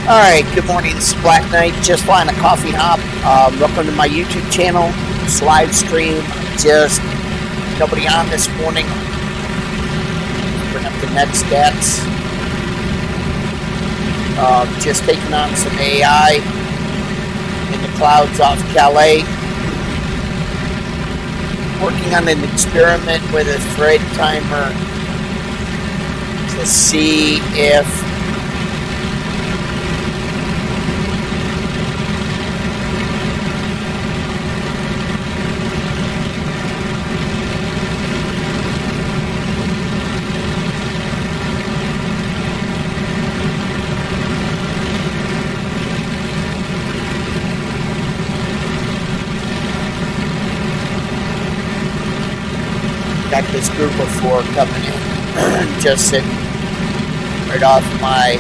Alright, good morning. This is Black Knight, just flying a coffee hop. Welcome to my YouTube channel. It's live stream. Just nobody on this morning. Bring up the net stats. Just taking on some AI in the clouds off Calais. Working on an experiment with a thread timer to see if got this group of 4 coming in, just sitting right off my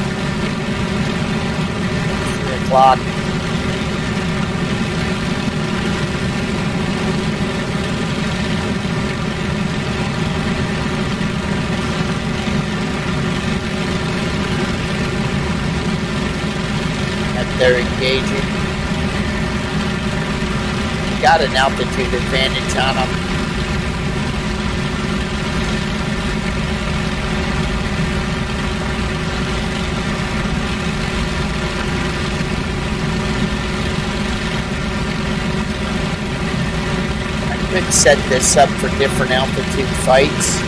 3 o'clock. And they're engaging. Got an altitude advantage on them. Could set this up for different altitude fights.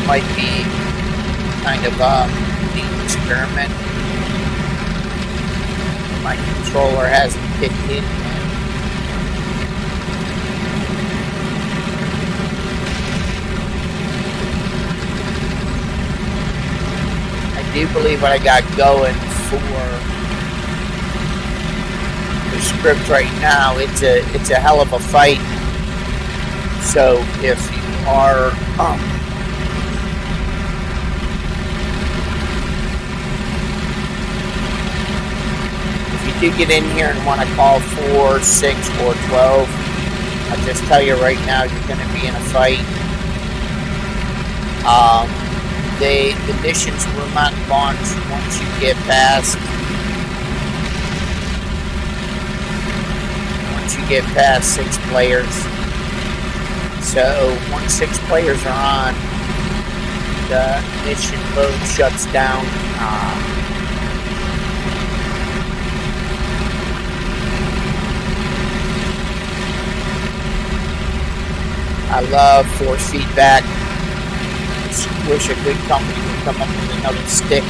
Might be kind of a neat experiment. My controller hasn't kicked in yet. I do believe what I got going for script right now, it's a hell of a fight. So if you are if you do get in here and want to call 4, 6, or 12, I'll just tell you right now, you're going to be in a fight. The missions will not launch once you get past 6 players. So once 6 players are on, the mission mode shuts down. I love force feedback. Just wish a good company would come up with another stick,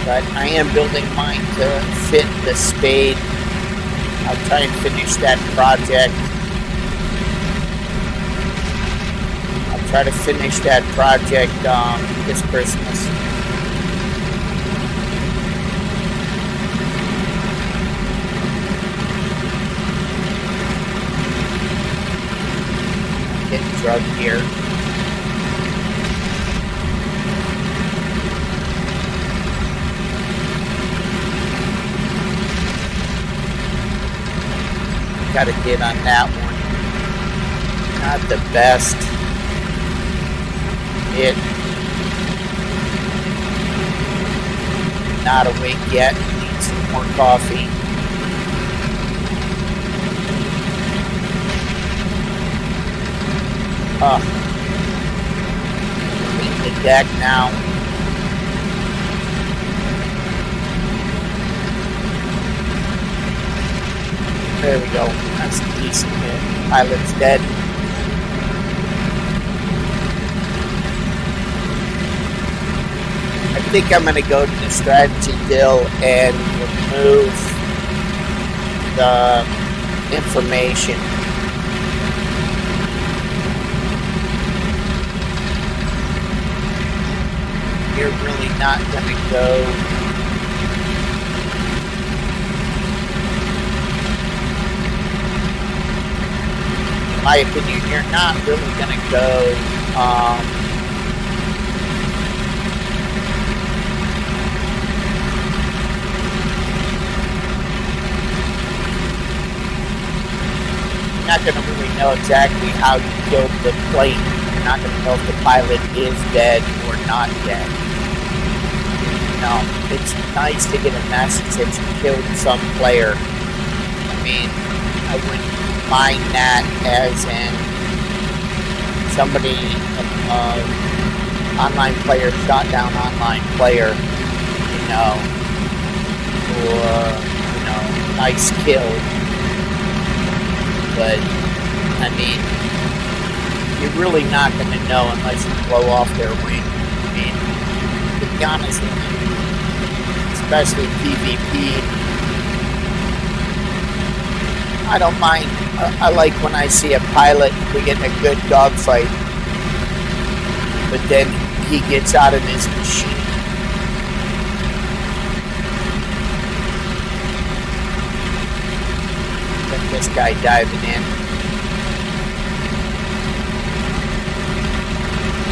but I am building mine to fit the Spade. I'll try and finish that project. I'll try to finish that project this Christmas. I'm getting drugged here. Got a hit on that one. Not the best hit. Not awake yet. Need some more coffee. Leave the deck now. There we go. That's a decent hit. Pilot's dead. I think I'm going to go to the strategy dill and remove the information. You're really not going to go. In my opinion, you're not really going to go you're not going to really know exactly how you killed the plane. You're not going to know if the pilot is dead or not dead. it's nice to get a message that you killed some player. I mean, I wouldn't mind that as in somebody, online player shot down online player, or, nice kill. But, I mean, you're really not going to know unless you blow off their wing. I mean, to be honest with you, especially PvP, I don't mind. I like when I see a pilot, we get in a good dogfight, but then he gets out of his machine. Then this guy diving in.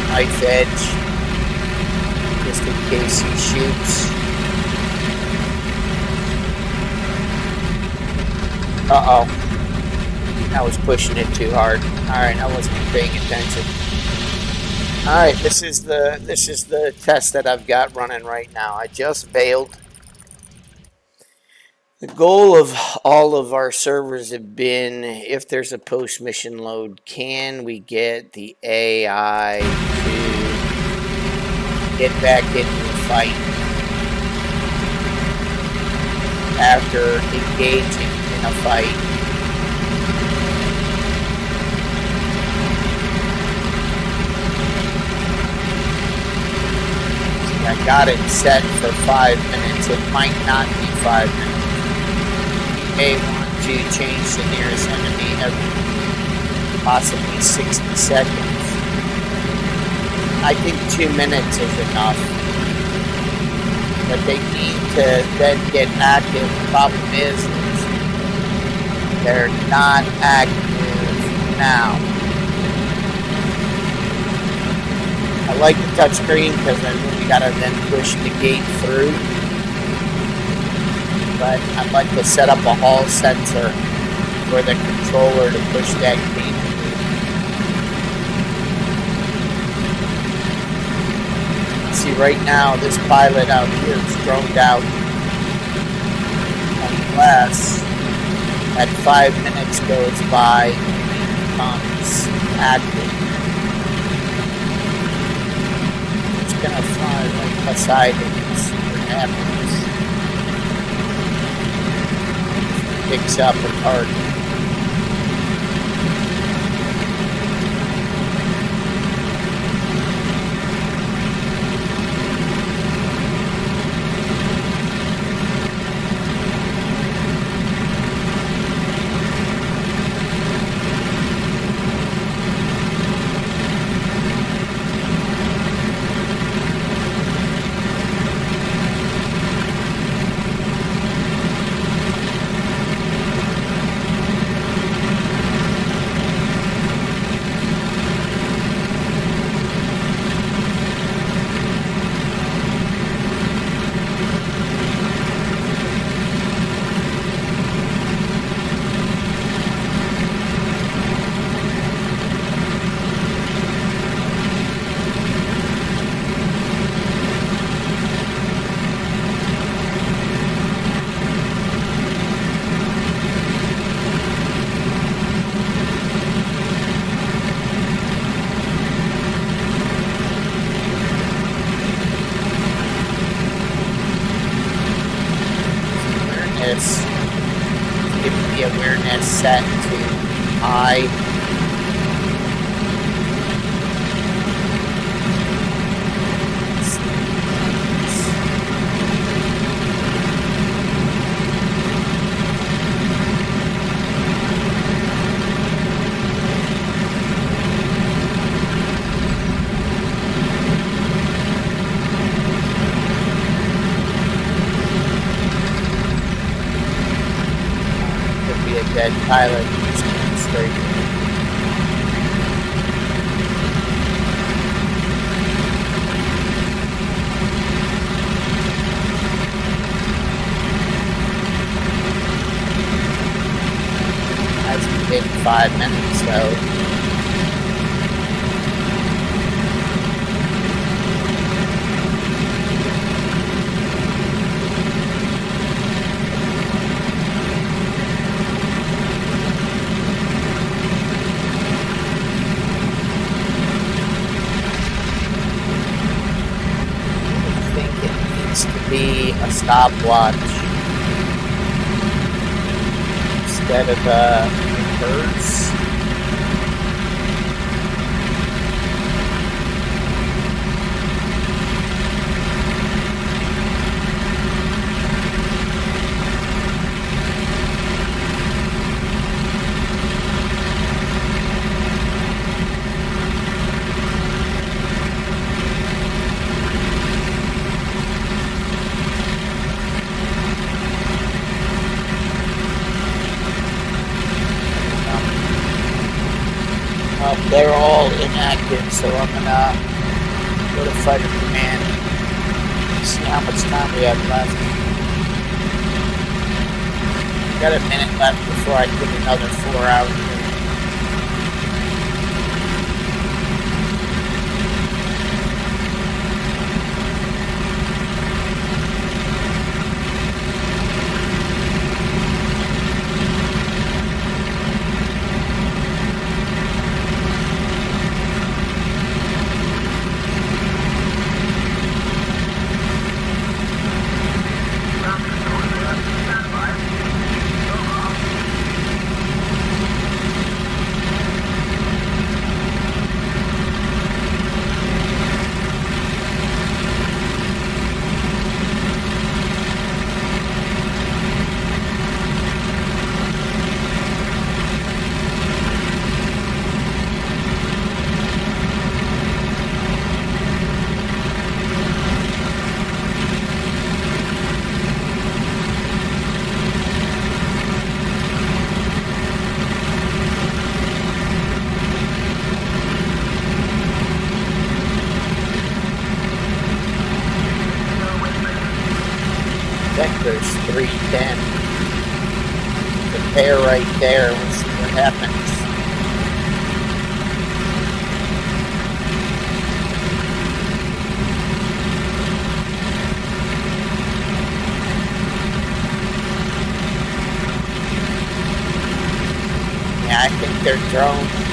Knife edge, just in case he shoots. Uh-oh. I was pushing it too hard. Alright, I wasn't paying attention. Alright, this is the test that I've got running right now. I just bailed. The goal of all of our servers have been, if there's a post-mission load, can we get the AI to get back into the fight after engaging in a fight? See, I got it set for 5 minutes. It might not be 5 minutes. May want to change the nearest enemy every possibly 60 seconds. I think 2 minutes is enough. But they need to then get active. The problem is they're not active now. I like the touchscreen because I really gotta then push the gate through. But I'd like to set up a hall sensor for the controller to push that gate through. See, right now, this pilot out here is droned out. Unless that 5 minutes goes by and he becomes active. It's going to fly right beside it and see what happens. Picks up a target. Give the awareness set to high. Dead pilot just going straight. Hasn't been 5 minutes though. stopwatch instead of reverse. They're all inactive, so I'm gonna go to Fighter Command. See how much time we have left. Got a minute left before I get another 4 hours. Vector's 310. Compare right there. We'll see what happens. Yeah, I think they're drones.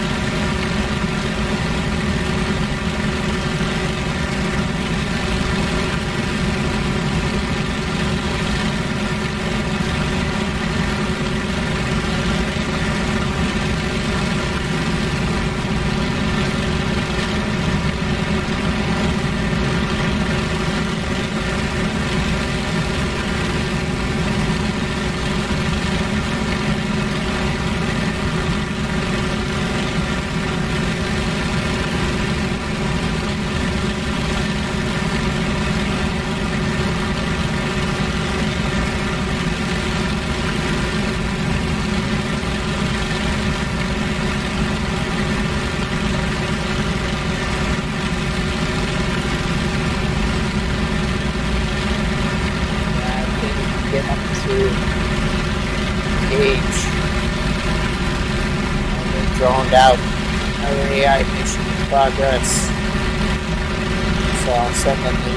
Droned out. Another AI mission in progress. So I'll send them the.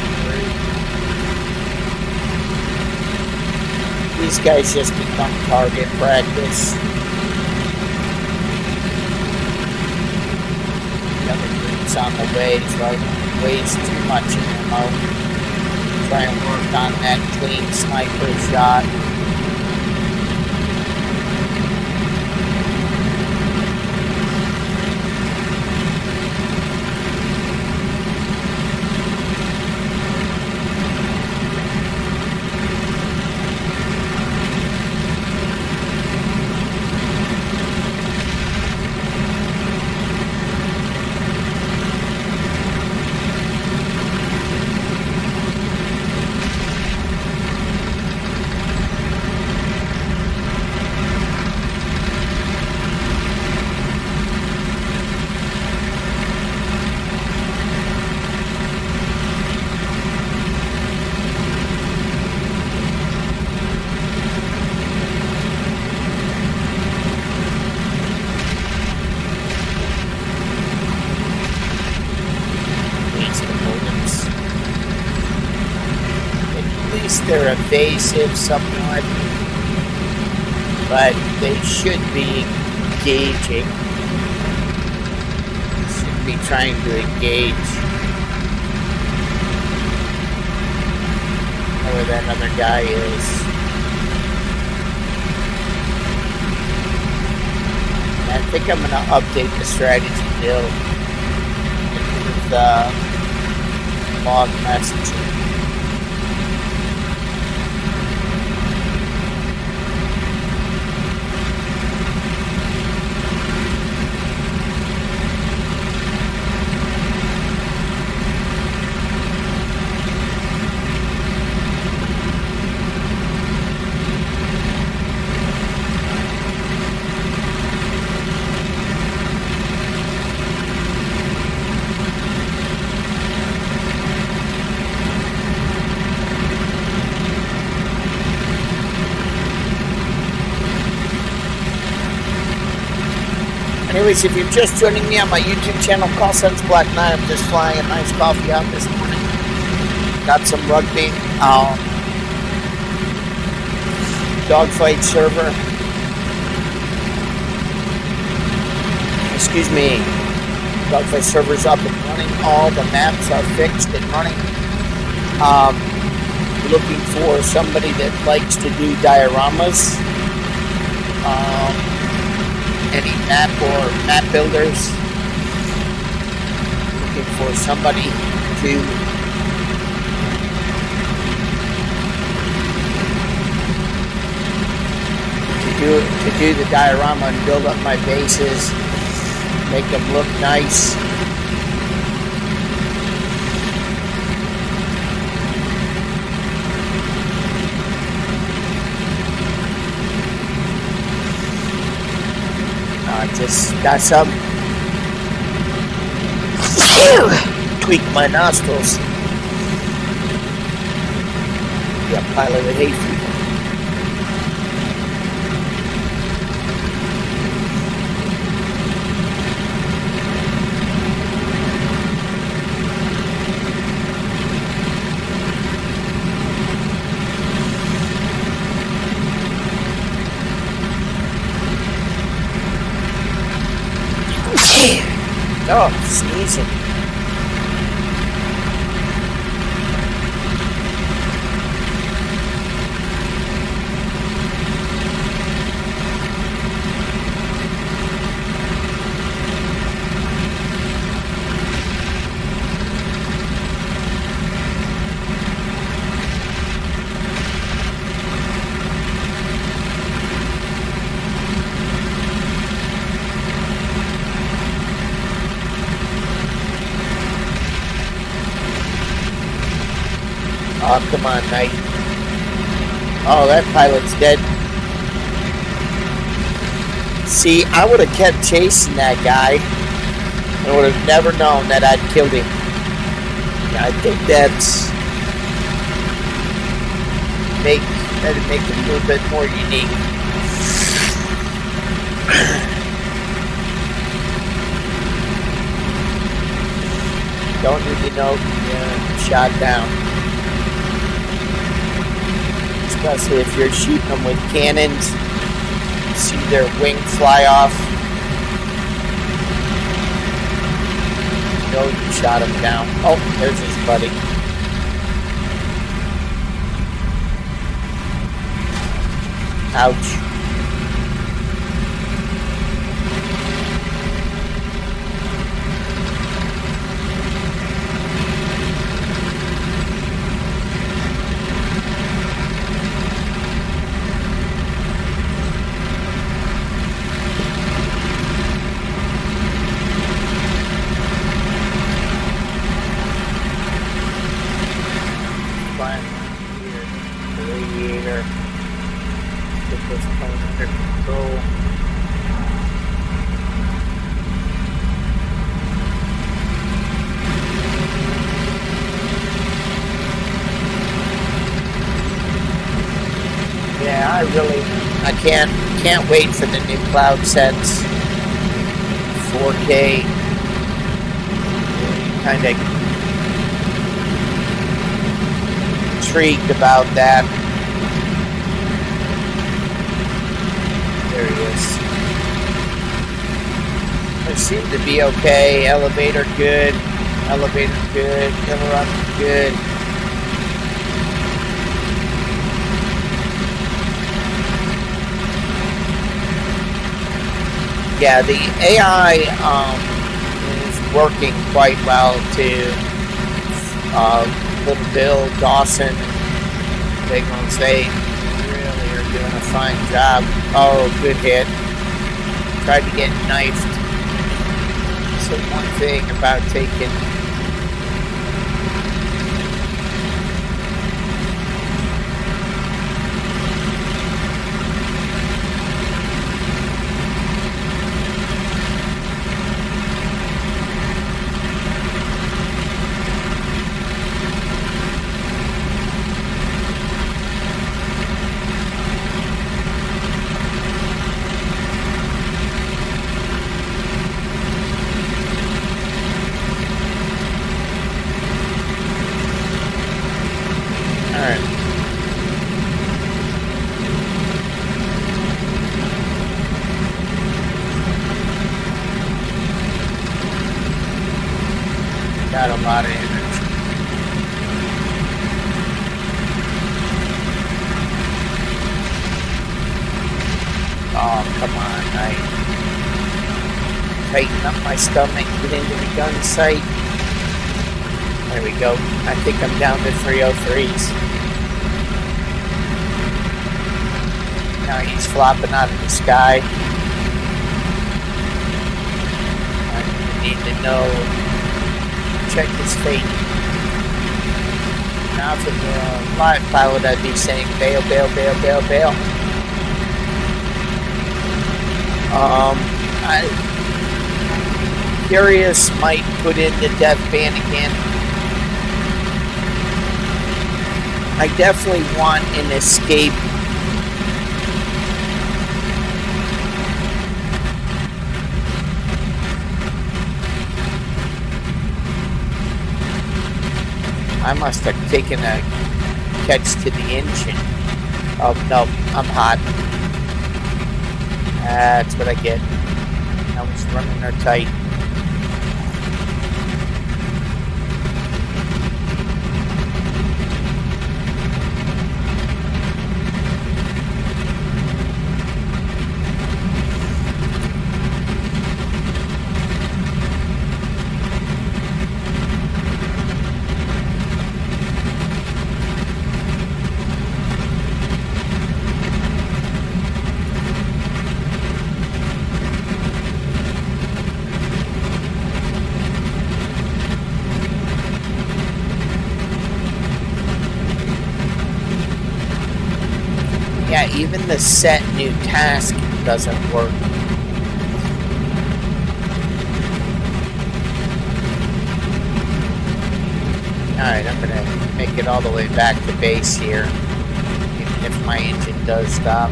These guys just become target practice. The other group's on the way, so I don't waste too much ammo. Try and work on that clean sniper shot. They're evasive somewhat, but they should be engaging. Should be trying to engage. where that other guy is. And I think I'm going to update the strategy build with log messaging. Anyways, if you're just joining me on my YouTube channel, Call Signs Black Knight, I'm just flying a nice coffee out this morning. Got some rugby. Dogfight server. Excuse me. Dogfight server's up and running. All the maps are fixed and running. Looking for somebody that likes to do dioramas. Any map or map builders, looking for somebody to do the diorama and build up my bases, make them look nice. Just got some tweak my nostrils. Yeah, pilot with hay fever. Oh, sneezing. Oh, come on, Knight. Oh, that pilot's dead. See, I would have kept chasing that guy. I would have never known that I'd killed him. I think that'd make it a little bit more unique. Don't need to know shot down. Especially if you're shooting them with cannons, see their wing fly off. You know you shot him down. Oh, there's his buddy. Ouch. Radiator. Get this plane under control. Yeah, I can't wait for the new cloud sets. 4K. Kind of intrigued about that. There he is. It seemed to be okay. Elevator good. Elevator good. Aileron good. Yeah, the AI is working quite well too. Little Bill, Dawson, Big Ones, they really are doing a fine job. Oh, good hit. Tried to get knifed. So one thing about taking got a lot of energy. Oh, come on, I tighten up my stomach, get into the gun sight. There we go. I think I'm down to 303s. Now he's flopping out of the sky. I need to know. Check his fate. Now for the live pilot, I'd be saying bail, bail, bail, bail, bail. Curious might put in the death ban again. I definitely want an escape. I must have taken a catch to the engine. Oh, no, I'm hot. That's what I get. I was running her tight. Yeah, even the set new task doesn't work. Alright, I'm going to make it all the way back to base here, even if my engine does stop.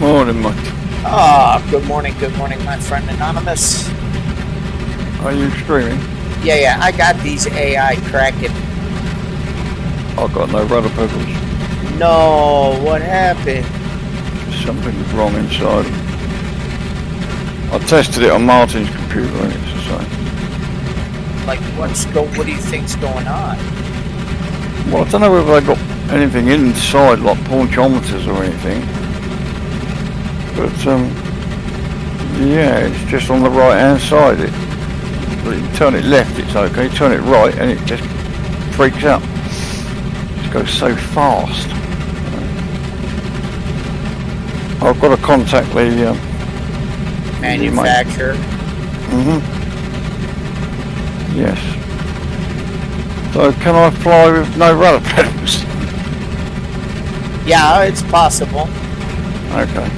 Morning, mate. Ah, good morning, my friend Anonymous. Are you streaming? Yeah, I got these AI cracking. I've got no rudder pedals. No, what happened? Something's wrong inside them. I tested it on Martin's computer and it's the same. Like, what do you think's going on? Well, I don't know whether they got anything inside, like ponchometers or anything. But, yeah, it's just on the right-hand side. You turn it left, it's okay. Turn it right, and it just freaks out. It just goes so fast. I've got to contact the manufacturer. Yes. So, can I fly with no rudder pedals? Yeah, it's possible. Okay.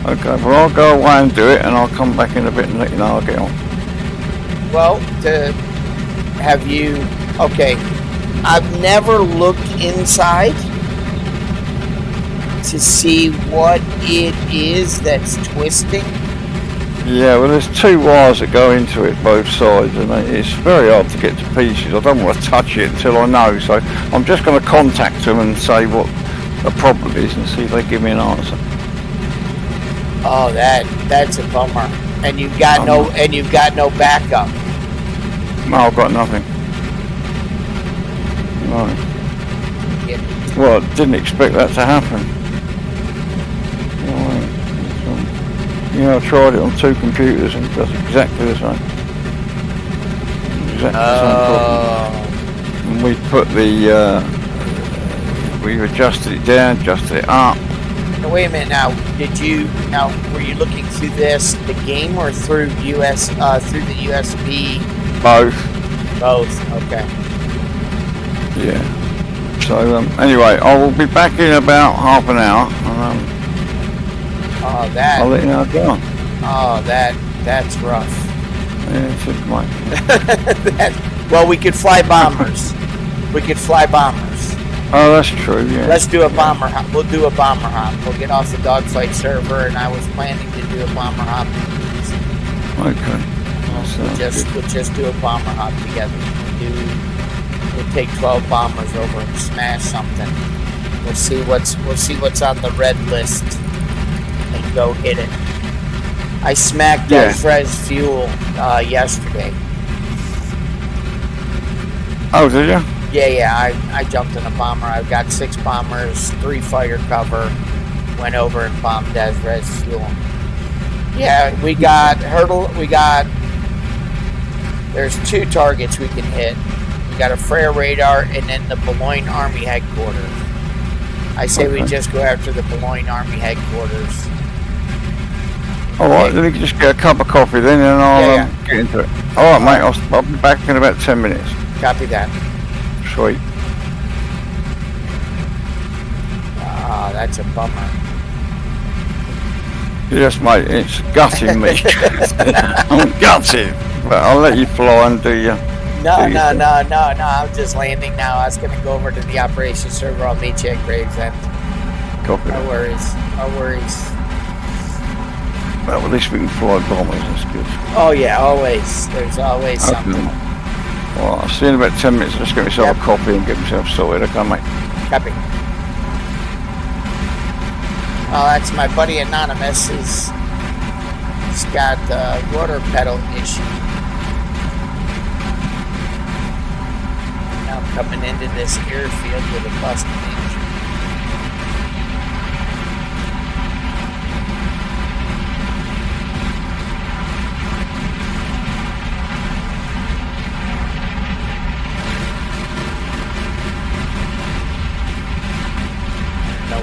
Okay, well I'll go away and do it and I'll come back in a bit and let you know how I get on. Well, to have you... Okay, I've never looked inside to see what it is that's twisting. Yeah, well there's two wires that go into it both sides and it's very hard to get to pieces. I don't want to touch it until I know, so I'm just going to contact them and say what the problem is and see if they give me an answer. Oh, that's a bummer. And you've got no backup. No, I've got nothing. No. Yeah. Well, didn't expect that to happen. I tried it on 2 computers and it does exactly the same. Exactly the same problem. And we put we adjusted it down, adjusted it up. Now, wait a minute. Now, were you looking through the game or through through the USB? Both. Okay. Yeah. So anyway, I will be back in about half an hour. And, I'll let you know again. Oh, that's rough. Yeah, it's just mate. Well, we could fly bombers. Oh, that's true. Yeah. Let's do a bomber hop. We'll do a bomber hop. We'll get off the Dogfight server, and I was planning to do a bomber hop. Okay. We'll just do a bomber hop together. We'll take 12 bombers over and smash something. We'll see what's on the red list and go hit it. I smacked res fuel yesterday. Oh, did you? Yeah. I jumped in a bomber. I've got 6 bombers, 3 fighter cover. Went over and bombed as res fuel. Yeah, we got hurdle. There's 2 targets we can hit. We got a Freya radar and then the Boulogne Army headquarters. I say we just go after the Boulogne Army headquarters. All right, let me just get a cup of coffee then, and I'll get into it. All right, mate. I'll be back in about 10 minutes. Copy that. Sweet. Ah, that's a bummer. Yes, mate. It's gutting me. I'm gutted, but I'll let you fly and do your. No. I'm just landing now. I was going to go over to the operations server. I'll meet you at Gravesend. Copy. No worries. Well, at least we can fly bombers. That's good. Oh yeah, always. There's always something. Well, I'll see you in about 10 minutes. Just get myself a coffee and get myself sorted. Okay, mate. Copy. Oh, that's my buddy Anonymous. He's got the rotor pedal issue. Now coming into this airfield with a busted engine.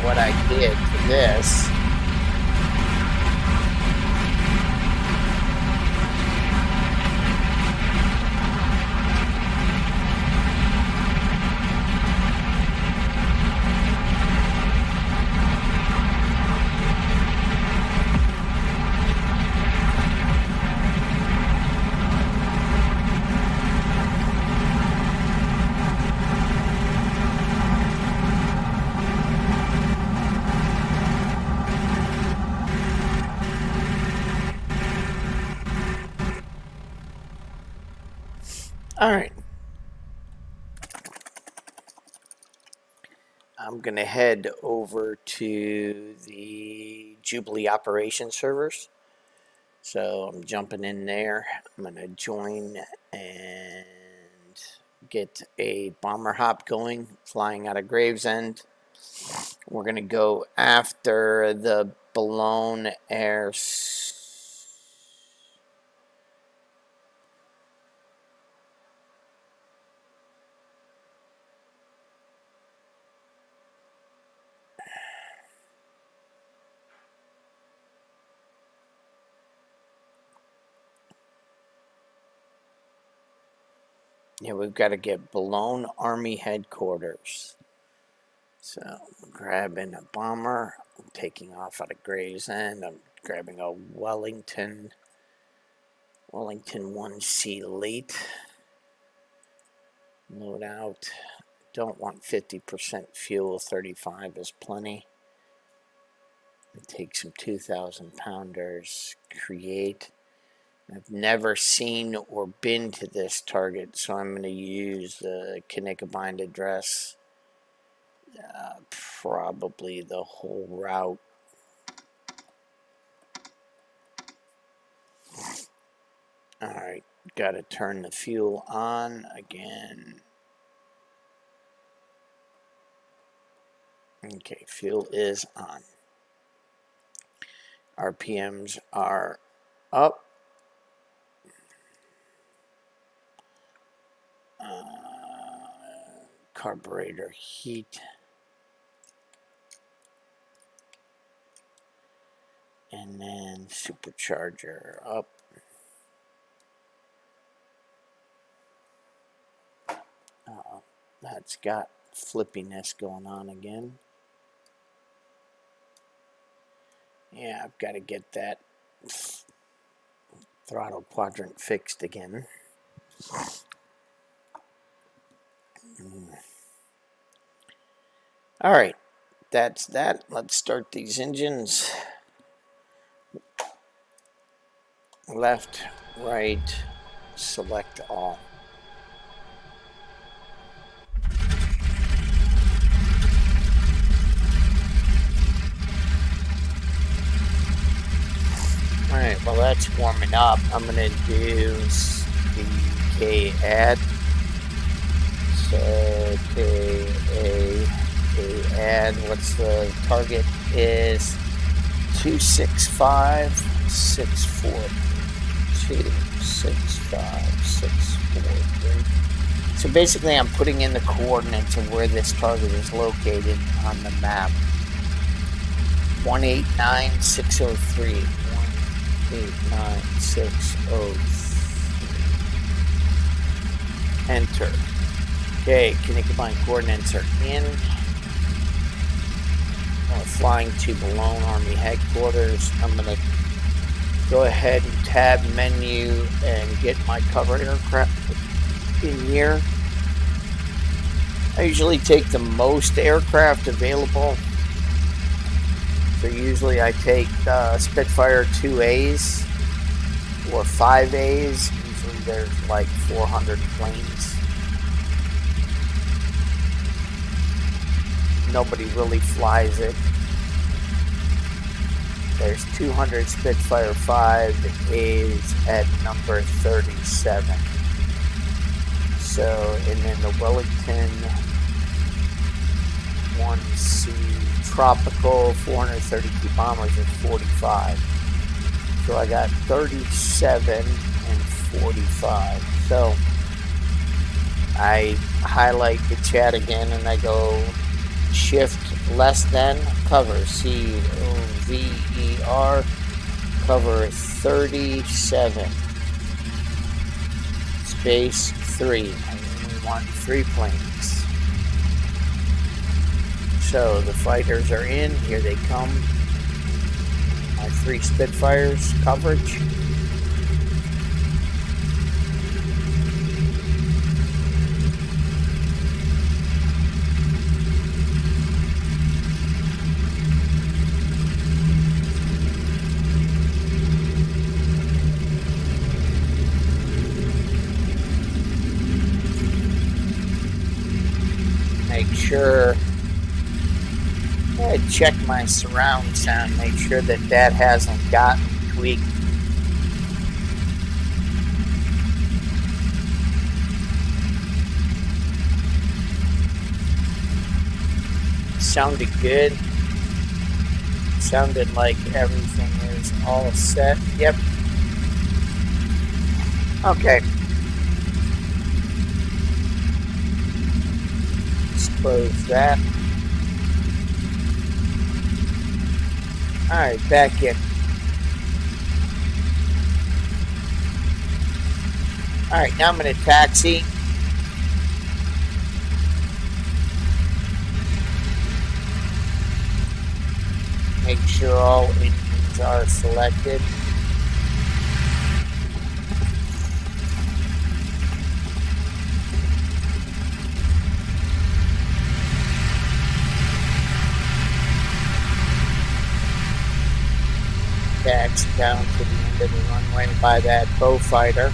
What I did for this. All right. I'm going to head over to the Jubilee operations servers. So I'm jumping in there. I'm going to join and get a bomber hop going, flying out of Gravesend. We're going to go after the Boulogne Air. Yeah, we've got to get Boulogne Army headquarters. So I'm grabbing a bomber. I'm taking off out of Gravesend. I'm grabbing a Wellington 1C late. Load out. Don't want 50% fuel. 35 is plenty. Take some 2,000 pounders. Create. I've never seen or been to this target, so I'm going to use the Kinnick-Bind address. Probably the whole route. Alright, gotta turn the fuel on again. Okay, fuel is on. RPMs are up. Carburetor heat. And then supercharger up. That's got flippiness going on again. Yeah, I've got to get that throttle quadrant fixed again. All right, that's that. Let's start these engines. Left, right, select all. Alright, well that's warming up. I'm going to do the K add. So K add, what's the target is 265,643. 265,643. So basically I'm putting in the coordinates of where this target is located on the map. 189,603. 189,603. Enter. Okay, Kinetic Combined coordinates are in. We're flying to Boulogne Army Headquarters. I'm going to go ahead and tab menu and get my cover aircraft in here. I usually take the most aircraft available. So usually I take Spitfire 2As or 5As. Usually there's like 400 planes. Nobody really flies it. There's 200 Spitfire 5As at number 37. So, and then the Wellington 1C Tropical 432 bombers at 45. So I got 37 and 45. So I highlight the chat again and I go shift less than cover COVER cover 37 space 3. I only want 3 planes. So the fighters are in. Here they come. My 3 Spitfires coverage. Make sure I check my surround sound, make sure that that hasn't gotten tweaked. Sounded good. Sounded like everything is all set. Yep. Okay. Let's close that. Alright, back in. Alright, now I'm going to taxi. Make sure all engines are selected. Taxi down to the end of the runway by that bow fighter.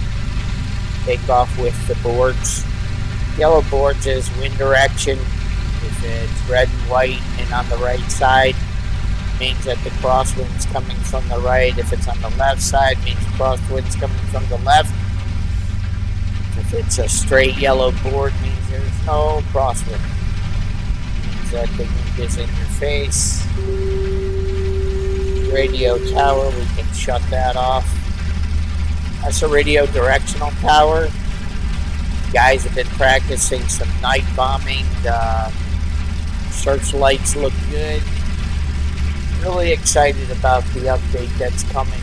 Take off with the boards. Yellow boards is wind direction. If it's red and white and on the right side, means that the crosswind's coming from the right. If it's on the left side, it means crosswind's coming from the left. If it's a straight yellow board, it means there's no crosswind. It means that the wind is in your face. Radio tower, we can shut that off. That's a radio directional tower. Guys have been practicing some night bombing. Searchlights look good. Really excited about the update that's coming.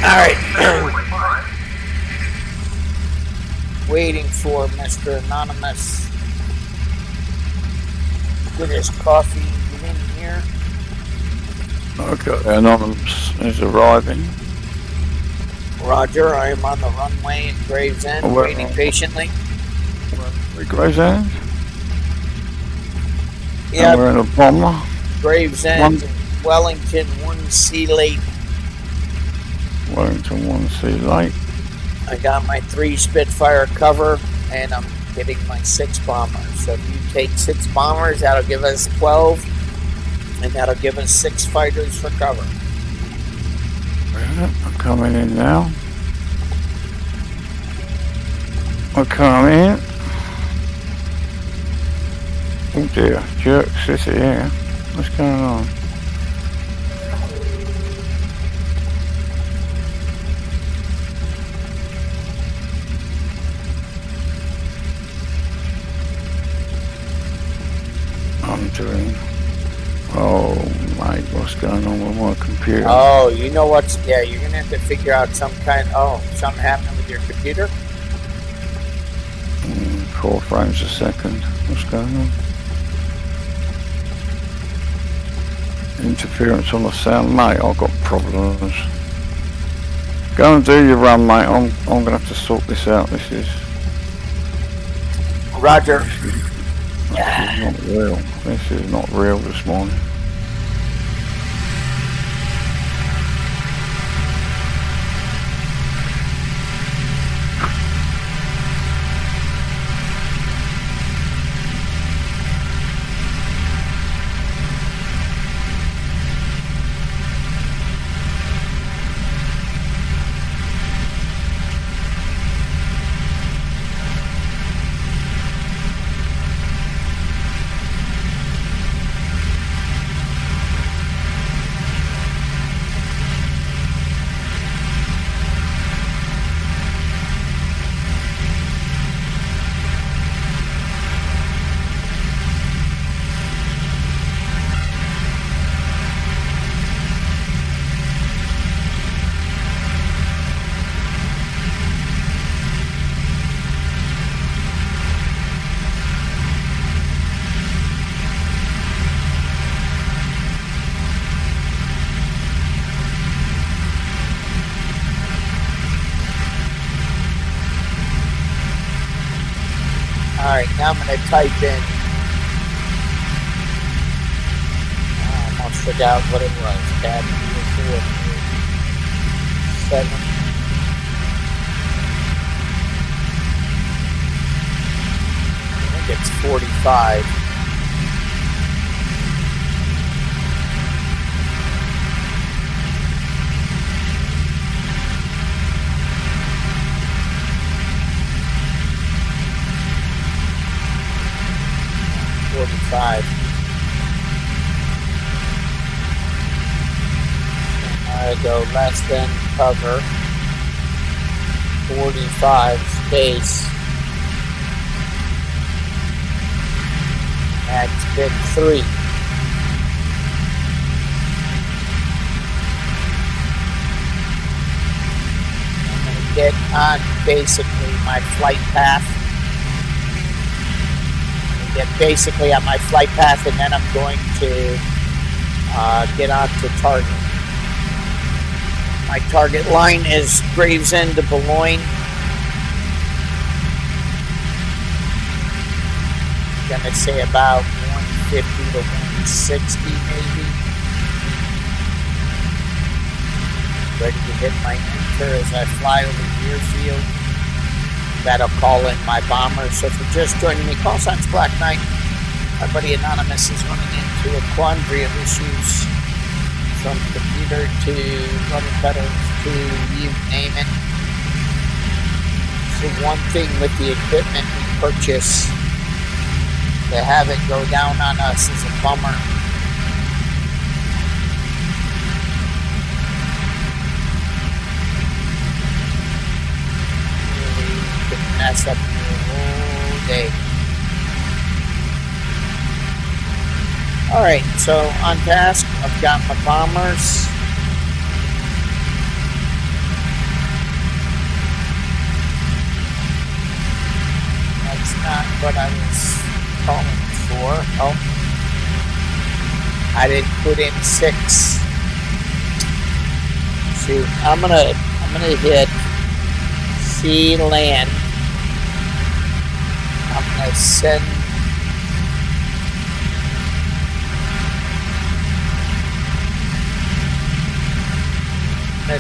Alright. Waiting for Mr. Anonymous. Get his coffee. Get in here. Okay, Anonymous is arriving. Roger, I am on the runway at Gravesend, waiting patiently. Gravesend? Yeah. And we're in a bomber. Gravesend, Wellington 1C late. Wellington 1C late. I got my 3 Spitfire cover, and I'm getting my 6 bombers. So if you take 6 bombers, that'll give us 12, and that'll give us 6 fighters for cover. I'm coming in now. I'll come in. Oh dear, jerk sissy here. What's going on? I'm doing. Oh mate, what's going on with my computer? Oh, you know what's. Yeah, you're going to have to figure out some kind. Oh, something happened with your computer? 4 frames a second. What's going on? Interference on the sound, mate. I've got problems. Go and do your run, mate. I'm gonna have to sort this out. This is Roger. not real. This is not real this morning. Alright, now I'm going to type in. I almost forgot what it was. Tab 4, 7. I think it's 45. I go less than cover 45 space at bit 3. I'm going to get on basically my flight path. Get basically on my flight path, and then I'm going to get on to target. My target line is Gravesend to Boulogne. I'm gonna say about 150 to 160 maybe. Ready to hit my enter as I fly over the airfield. That'll call in my bomber. So if you're just joining me, call signs Black Knight. My buddy Anonymous is running into a quandary of issues, from computer to rubber pedals to you name it. So one thing with the equipment we purchase, to have it go down on us is a bummer. Really could mess up your whole day. Alright, so on task, I've got my bombers. That's not what I was calling for. Oh, I didn't put in 6. Shoot, I'm gonna hit sea land. I'm gonna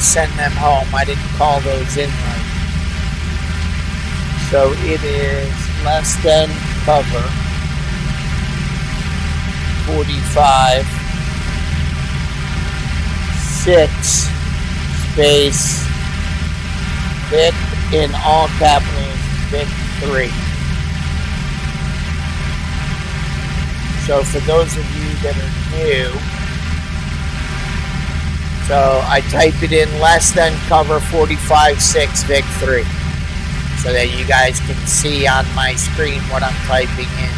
send them home. I didn't call those in right. So it is less than cover 45 6 space bit in all capitals bit 3. So for those of you that are new, so I type it in less than cover 45 6 Vic 3 so that you guys can see on my screen what I'm typing in.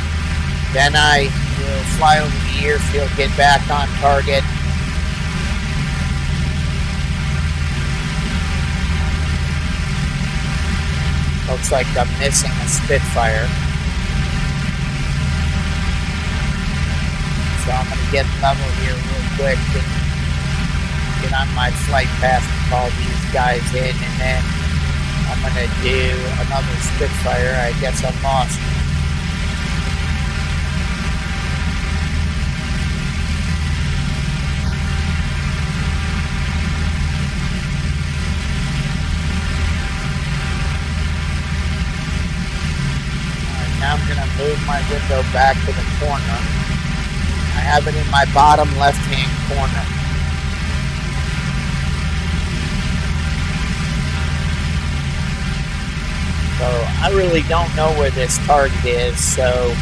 Then I will fly over the airfield, get back on target. Looks like I'm missing a Spitfire. So I'm going to get level here real quick and get on my flight path and call these guys in, and then I'm going to do another Spitfire. I guess I'm lost. Alright, now I'm going to move my window back to the corner. I have it in my bottom left-hand corner. So I really don't know where this target is, so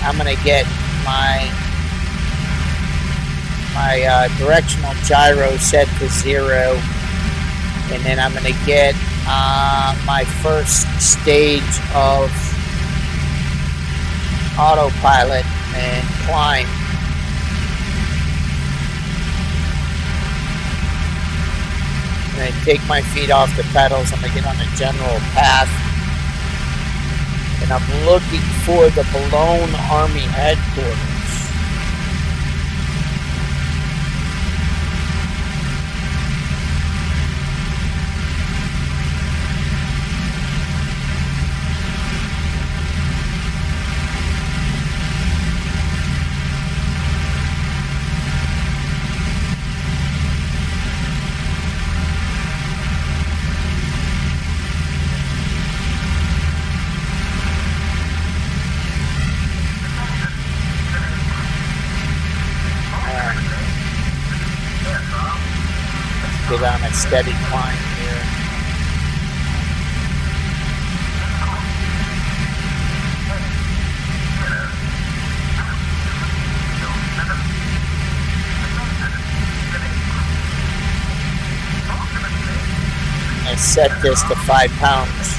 I'm going to get my directional gyro set to 0, and then I'm going to get my first stage of autopilot and climb. I'm going to take my feet off the pedals. I'm going to get on a general path. And I'm looking for the Boulogne Army headquarters. Get on a steady climb here. I set this to 5 pounds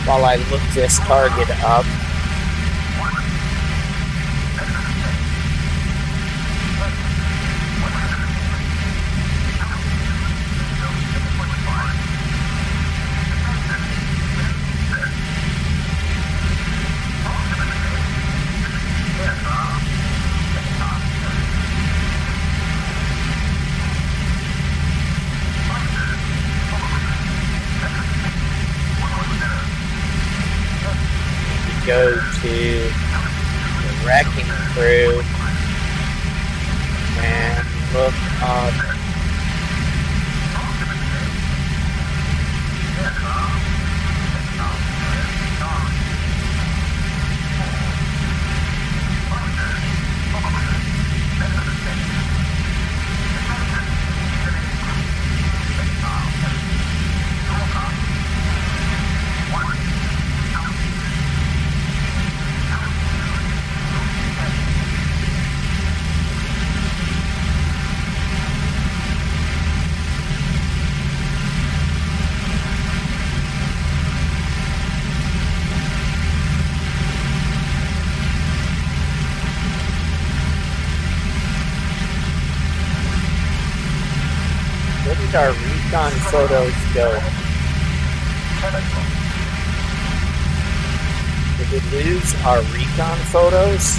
while I look this target up. go to the wrecking crew and look up where did our recon photos go? Did we lose our recon photos?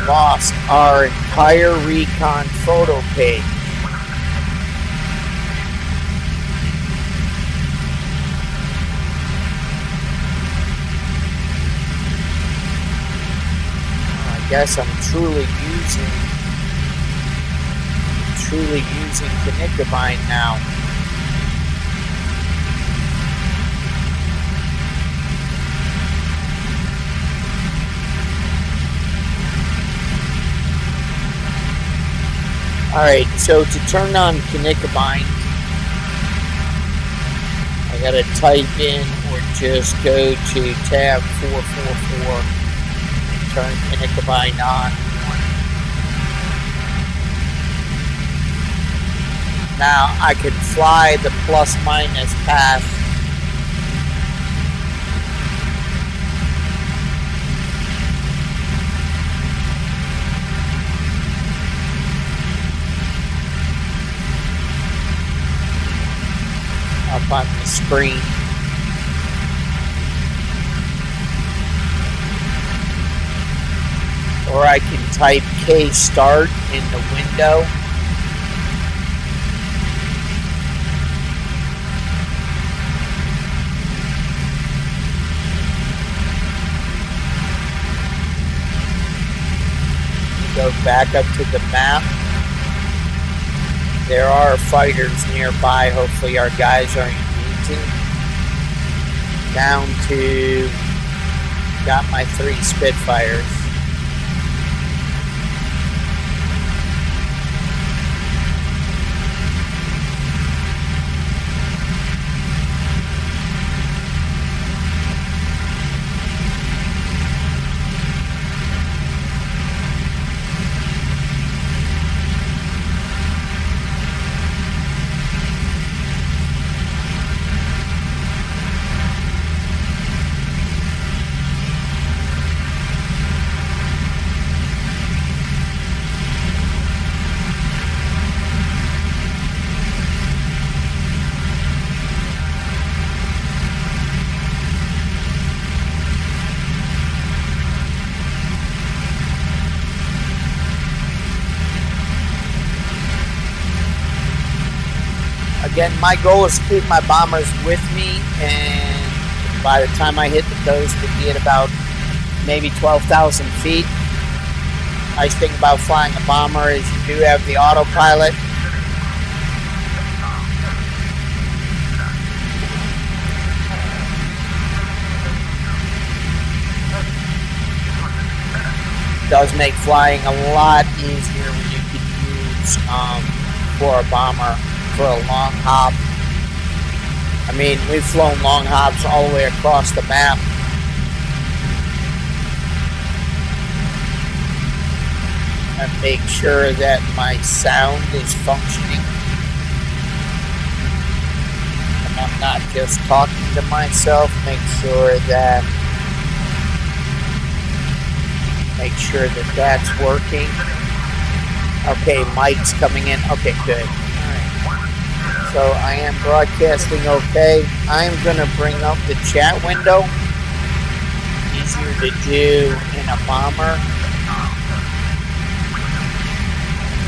Lost our entire recon photo page. I guess I'm truly using Knickerbein now. Alright, so to turn on Knickerbein, I gotta type in or just go to tab 444 and turn Knickerbein on. Now I can fly the plus minus path. Up on the screen. Or I can type K start in the window. Go back up to the map. There are fighters nearby. Hopefully our guys are engaging. Down to, got my 3 Spitfires. Again, my goal is to keep my bombers with me, and by the time I hit the coast, we'd be at about maybe 12,000 feet. Nice thing about flying a bomber is you do have the autopilot. It does make flying a lot easier when you can use for a bomber for a long hop. I mean, we've flown long hops all the way across the map want to make sure that my sound is functioning. And I'm not just talking to myself. Make sure that that's working. Okay, mic's coming in. Okay, good. Alright. So I am broadcasting okay. I'm going to bring up the chat window. Easier to do in a bomber.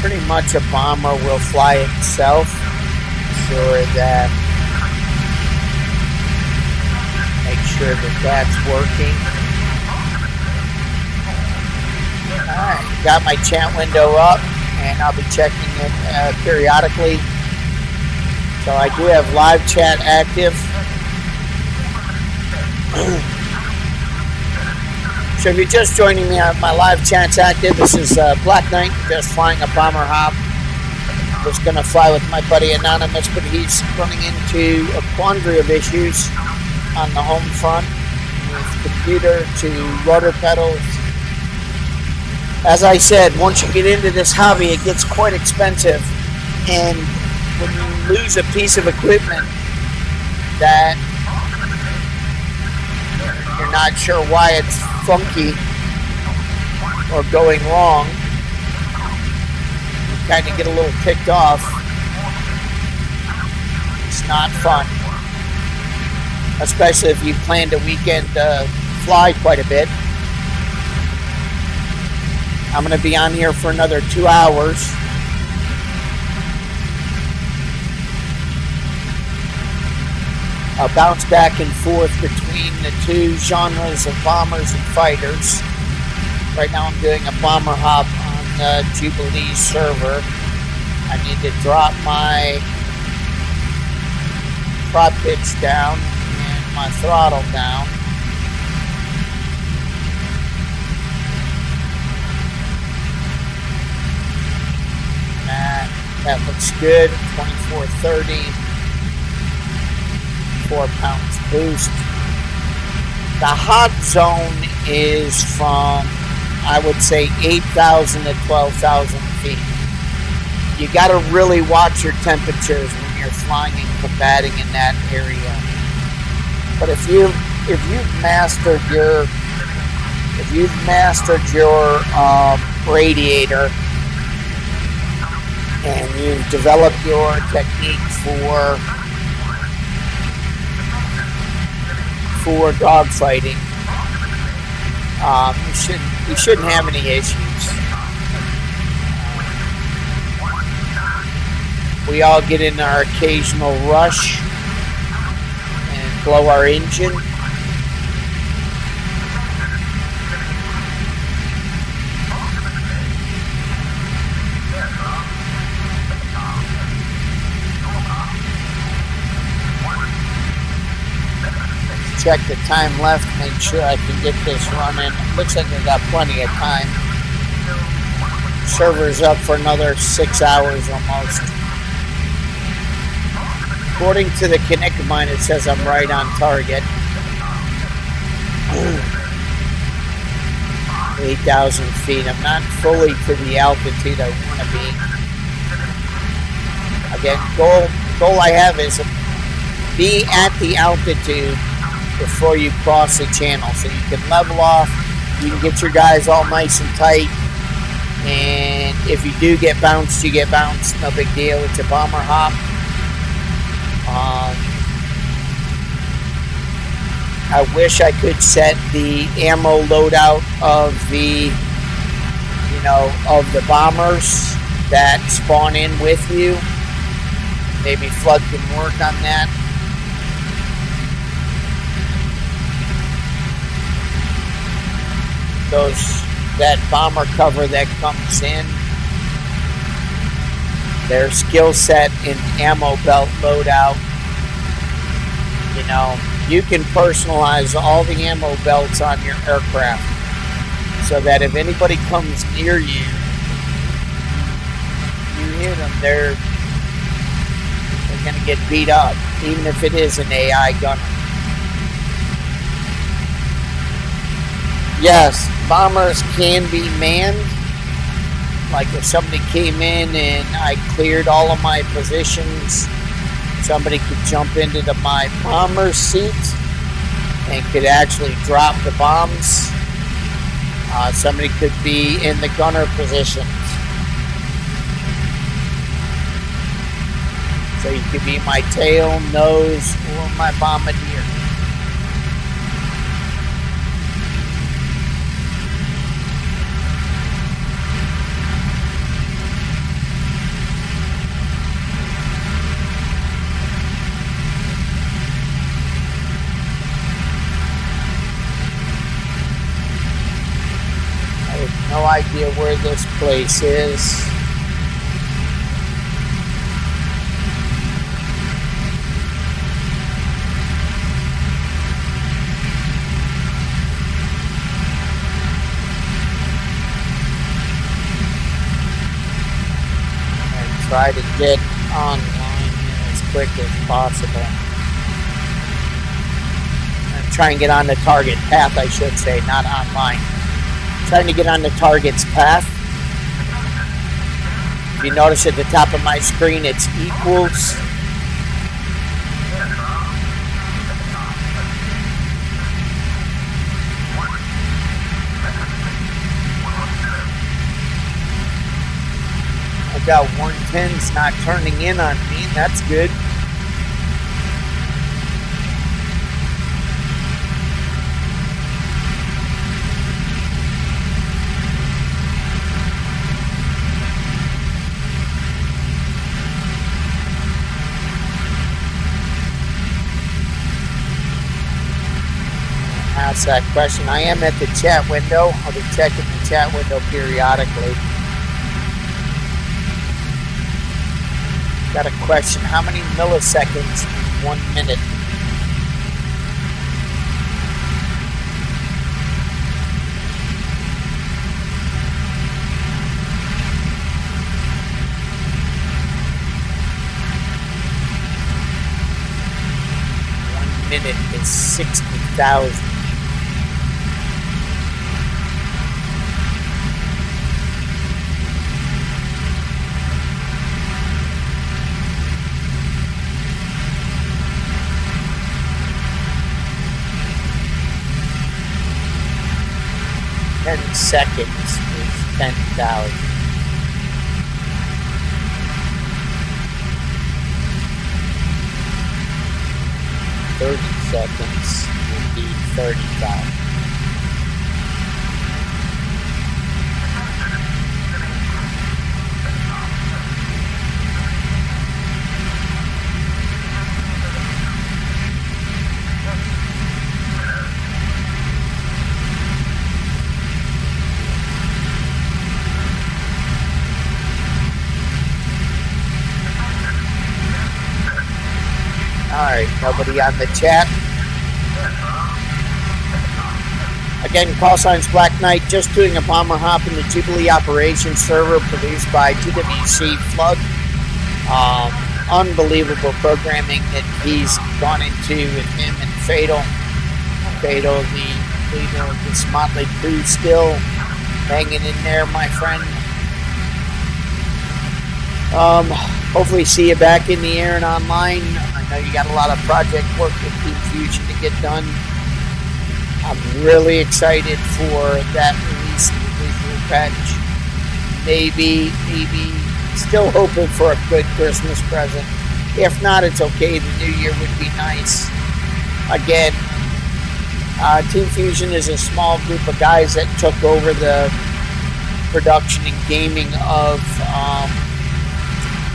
Pretty much a bomber will fly itself. Make sure that that's working. Alright, got my chat window up, and I'll be checking it periodically. So I do have live chat active. So if you're just joining me on my live chat's active, this is Black Knight, just flying a bomber hop. I was going to fly with my buddy Anonymous, but he's running into a quandary of issues on the home front with computer to rudder pedals. As I said, once you get into this hobby, it gets quite expensive. And when you lose a piece of equipment that you're not sure why it's funky or going wrong, you kind of get a little ticked off. It's not fun, especially if you planned a weekend fly quite a bit. I'm going to be on here for another 2 hours. I'll bounce back and forth between the two genres of bombers and fighters. Right now I'm doing a bomber hop on the WWII server. I need to drop my prop pitch down and my throttle down. That looks good. 2430. 4 pounds boost. The hot zone is from, I would say, 8,000 to 12,000 feet. You got to really watch your temperatures when you're flying and combating in that area. But if you've mastered your radiator, and you've developed your technique for dogfighting, you shouldn't have any issues. We all get in our occasional rush and blow our engine. Check the time left, make sure I can get this running. Looks like I got plenty of time. Server's up for another 6 hours almost. According to the Kinect of mine, it says I'm right on target. 8,000 feet. I'm not fully to the altitude I want to be. Again, goal I have is be at the altitude before you cross the channel, so you can level off, you can get your guys all nice and tight, and if you do get bounced, you get bounced, no big deal. It's a bomber hop. I wish I could set the ammo loadout of the bombers that spawn in with you. Maybe Flood can work on that. That bomber cover that comes in, their skill set in ammo belt loadout. You can personalize all the ammo belts on your aircraft so that if anybody comes near you, you hit them, they're going to get beat up, even if it is an AI gunner. Yes, bombers can be manned, like if somebody came in and I cleared all of my positions, somebody could jump into my bomber seat and could actually drop the bombs. Somebody could be in the gunner positions. So you could be my tail, nose, or my bombardier. No idea where this place is. And try to get online as quick as possible. And try and get on the target path, I should say, not online. Trying to get on the target's path. If you notice at the top of my screen, it's equals. I've got 110s not turning in on me. That's good. Ask that question. I am at the chat window. I'll be checking the chat window periodically. Got a question. How many milliseconds in 1 minute? Minute is 60,000. Seconds is 10,000. 30 seconds would be 30,000. Alright, nobody on the chat. Again, call signs Black Knight, just doing a bomber hop in the Jubilee Operations server produced by WWII Flood. Unbelievable programming that he's gone into with him and Fatal. Fatal, the leader of this motley crew, still hanging in there, my friend. Hopefully see you back in the air and online. I know you got a lot of project work with Team Fusion to get done. I'm really excited for that release of the visual patch. Maybe, still hoping for a good Christmas present. If not, it's okay. The new year would be nice. Again, Team Fusion is a small group of guys that took over the production and gaming of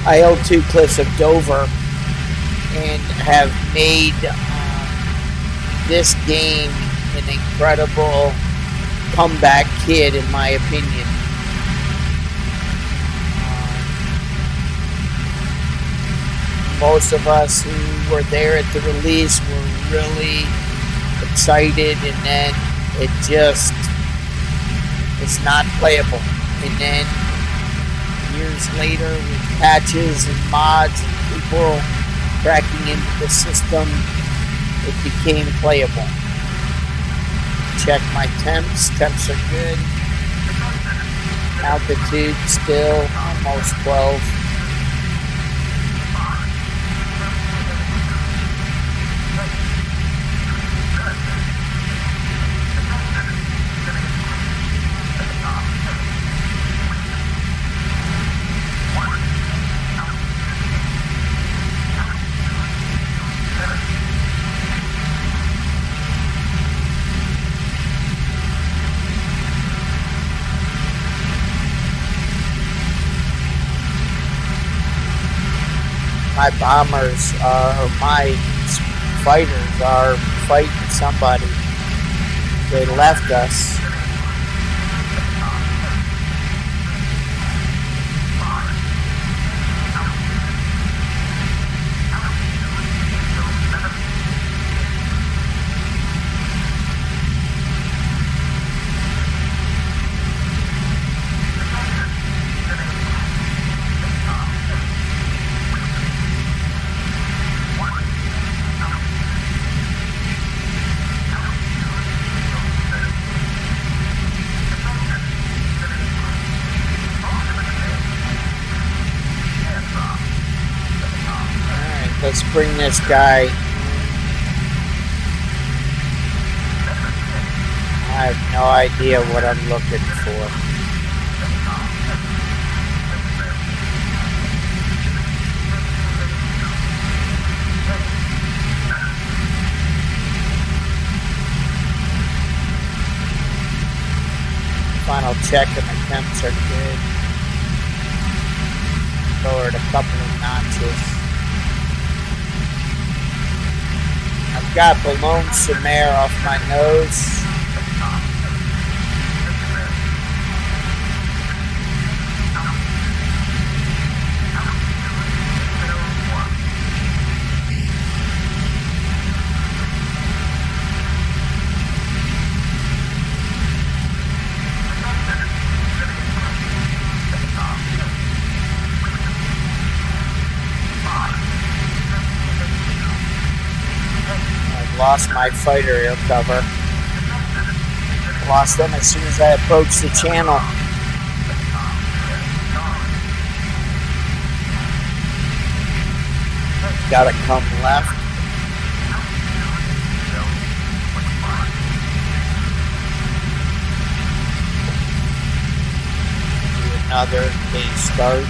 IL-2 Cliffs of Dover and have made this game an incredible comeback kid, in my opinion. Most of us who were there at the release were really excited, and then it just is not playable. And then years later, with patches and mods and people cracking into the system, it became playable. Check my temps. Temps are good. Altitude still almost 12. My bombers are, my fighters are fighting somebody. They left us. Let's bring this guy. I have no idea what I'm looking for. Final check and the temps are good. Lowered a couple of notches. I've got blown some air off my nose. Lost my fighter air cover. Lost them as soon as I approached the channel. Gotta come left. Do another big start.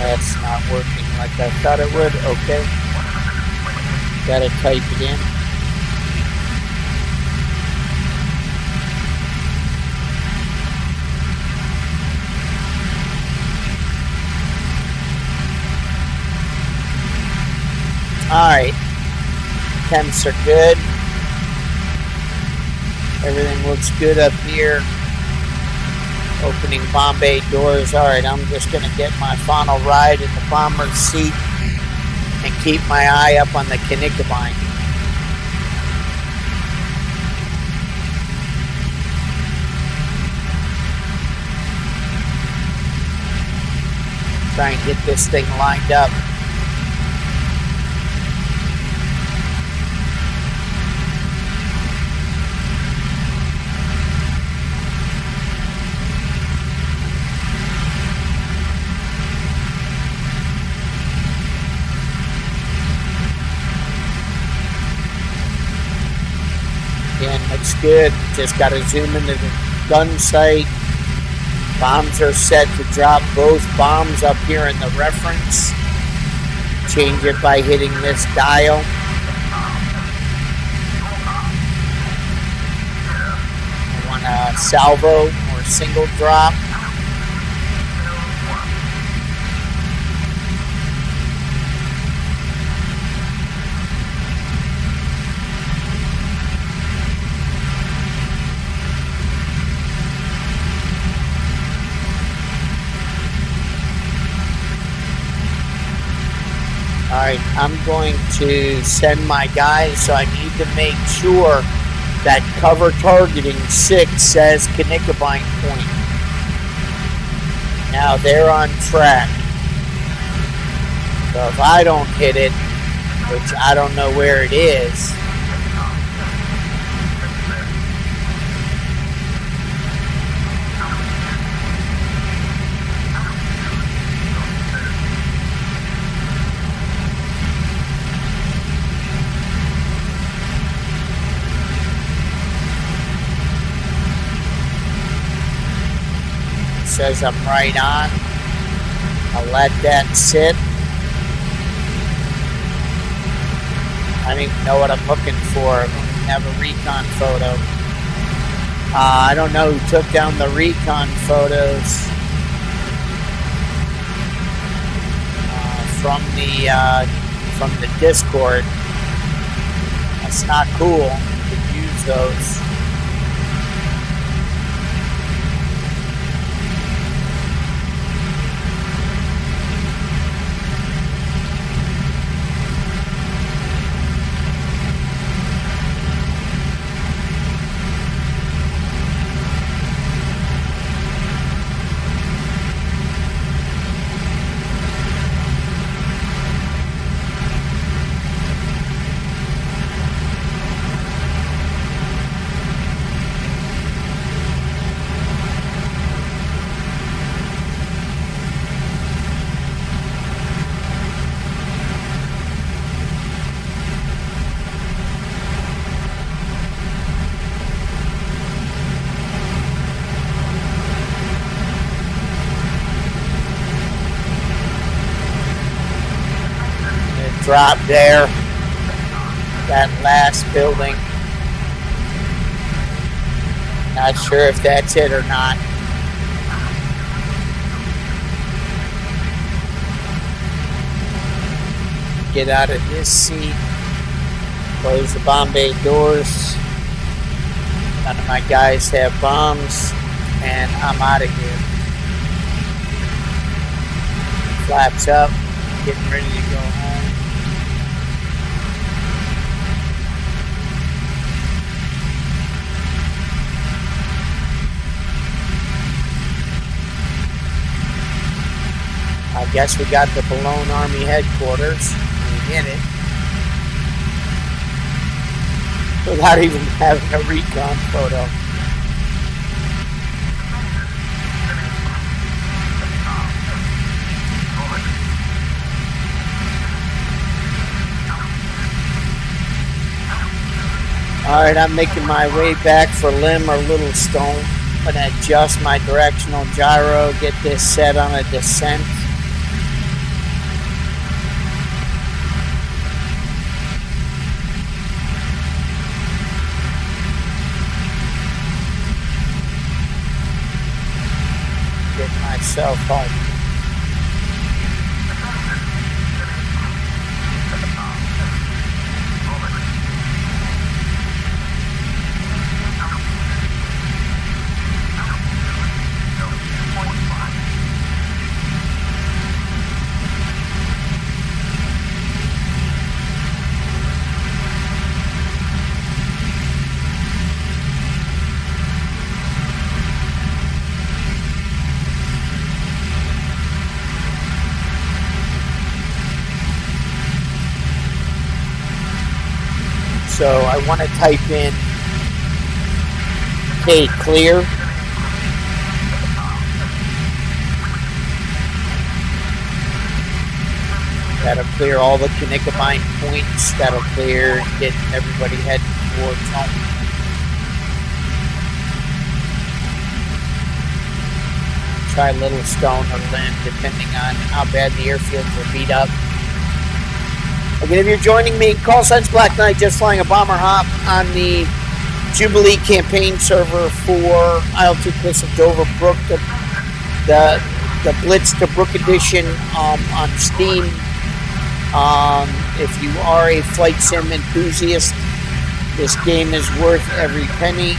That's not working like I thought it would. Okay. Gotta type it in. Alright. Temps are good. Everything looks good up here. Opening bomb bay doors. Alright, I'm just going to get my final ride in the bomber's seat and keep my eye up on the Knickerbein. Try and get this thing lined up. Again, looks good. Just got to zoom into the gun sight. Bombs are set to drop both bombs up here in the reference. Change it by hitting this dial. I want a salvo or single drop. Alright, I'm going to send my guys, so I need to make sure that cover targeting 6 says Knickerbein point. Now they're on track. So if I don't hit it, which I don't know where it is, says I'm right on. I'll let that sit. I don't even know what I'm looking for. I don't even have a recon photo. I don't know who took down the recon photos from the Discord. That's not cool. You could use those. Drop there, that last building. Not sure if that's it or not. Get out of this seat, close the bomb bay doors. None of my guys have bombs, and I'm out of here. Flaps up, getting ready to go home. I guess we got the Boulogne Army headquarters. We hit it. Without even having a recon photo. Alright, I'm making my way back for Lim or Little Stone. I'm going to adjust my directional gyro, get this set on a descent. Myself home. So I want to type in K clear. That'll clear all the Knickerbein points. That'll clear, get everybody heading towards home. Try Little Stone or Lynn, depending on how bad the airfields are beat up. Again, if you're joining me, call signs Black Knight, just flying a bomber hop on the Jubilee campaign server for IL-2 Cliffs of Dover Brook, the Blitz to Brook edition on Steam. If you are a flight sim enthusiast, this game is worth every penny.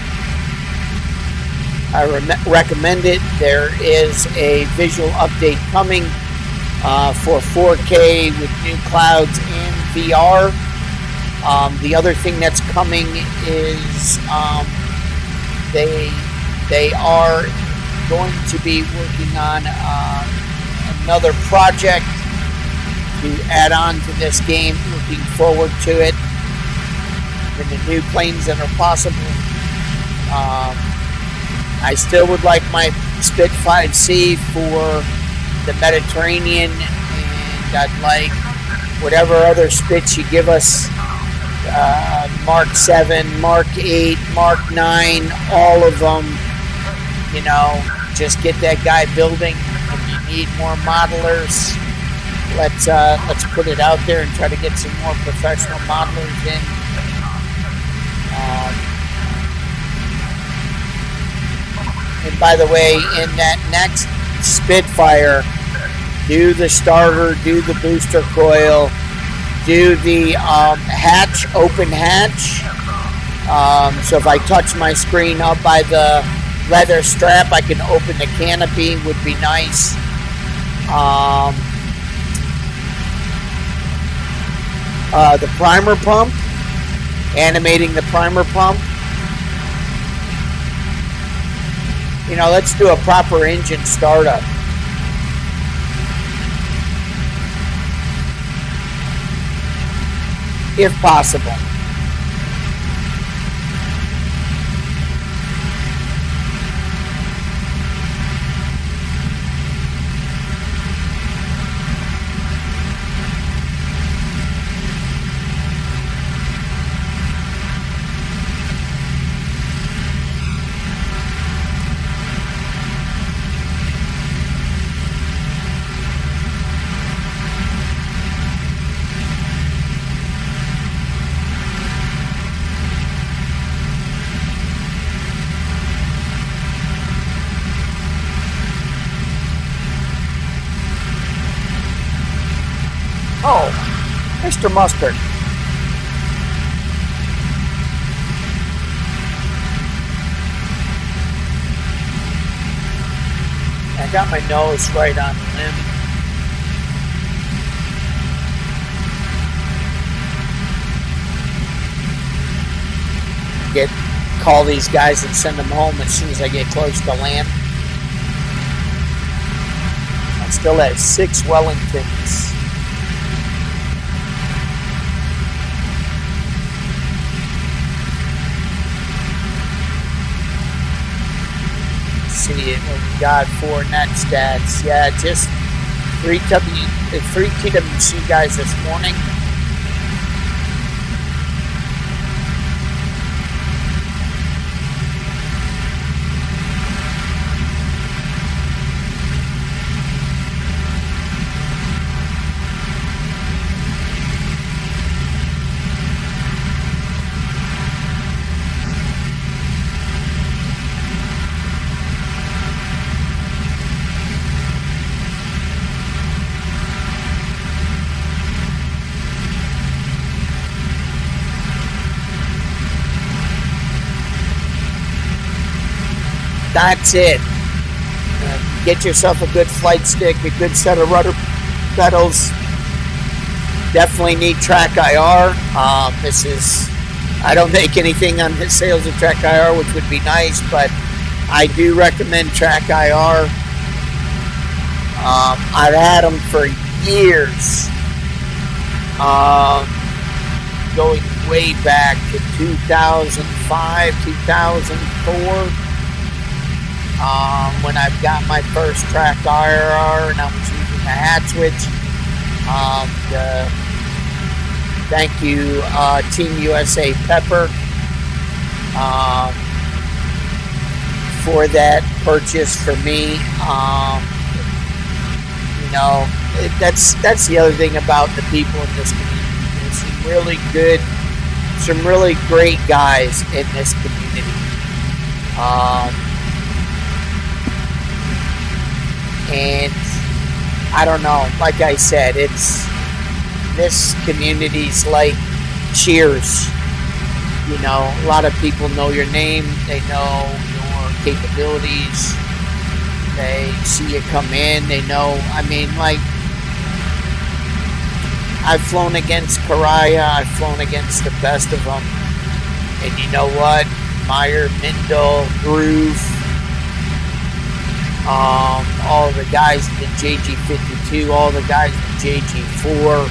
I recommend it. There is a visual update coming for 4K with new clouds and VR. The other thing that's coming is they are going to be working on another project to add on to this game. Looking forward to it. And the new planes that are possible. I still would like my Spitfire C for the Mediterranean, and I'd like whatever other Spits you give us, Mark 7, Mark 8, Mark 9, all of them, you know, just get that guy building. If you need more modelers, let's put it out there and try to get some more professional modelers in. And by the way, in that next Spitfire, do the starter, do the booster coil, do the hatch, open hatch. So if I touch my screen up by the leather strap, I can open the canopy, would be nice. The primer pump, animating the primer pump. You know, let's do a proper engine startup. If possible. Oh, Mr. Mustard. I got my nose right on the limb. Call these guys and send them home as soon as I get close to land. I still have 6 Wellingtons. See what we got for net stats. Yeah, just 3 TWC guys this morning. That's it. Get yourself a good flight stick, a good set of rudder pedals. Definitely need Track IR. I don't make anything on the sales of Track IR, which would be nice, but I do recommend Track IR. I've had them for years. Going way back to 2005, 2004. When I've got my first Track IR and I was using the hat switch. Thank you, Team USA Pepper, for that purchase for me. You know, that's the other thing about the people in this community. There's some really great guys in this community. And I don't know, like I said, this community's like Cheers. You know, a lot of people know your name, they know your capabilities, they see you come in, they know, I mean, like, I've flown against Karaya, I've flown against the best of them, and you know what, Meyer, Mindel, Groove, all the guys in the JG52, all the guys in the JG4.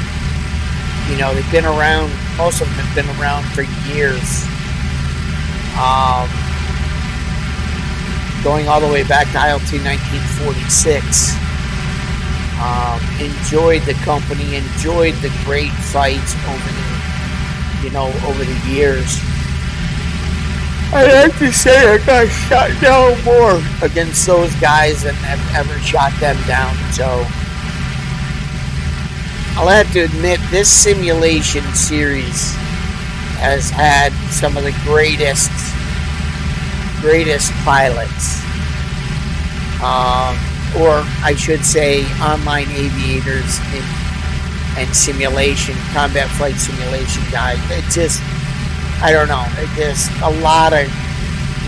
You know, they've been around, most of them have been around for years. Going all the way back to ILT 1946. Enjoyed the company, enjoyed the great fights over the years. I have to say I got shot down more against those guys than I've ever shot them down. So I'll have to admit, this simulation series has had some of the greatest pilots, or I should say online aviators and simulation, combat flight simulation guys. It just, I don't know, it just a lot of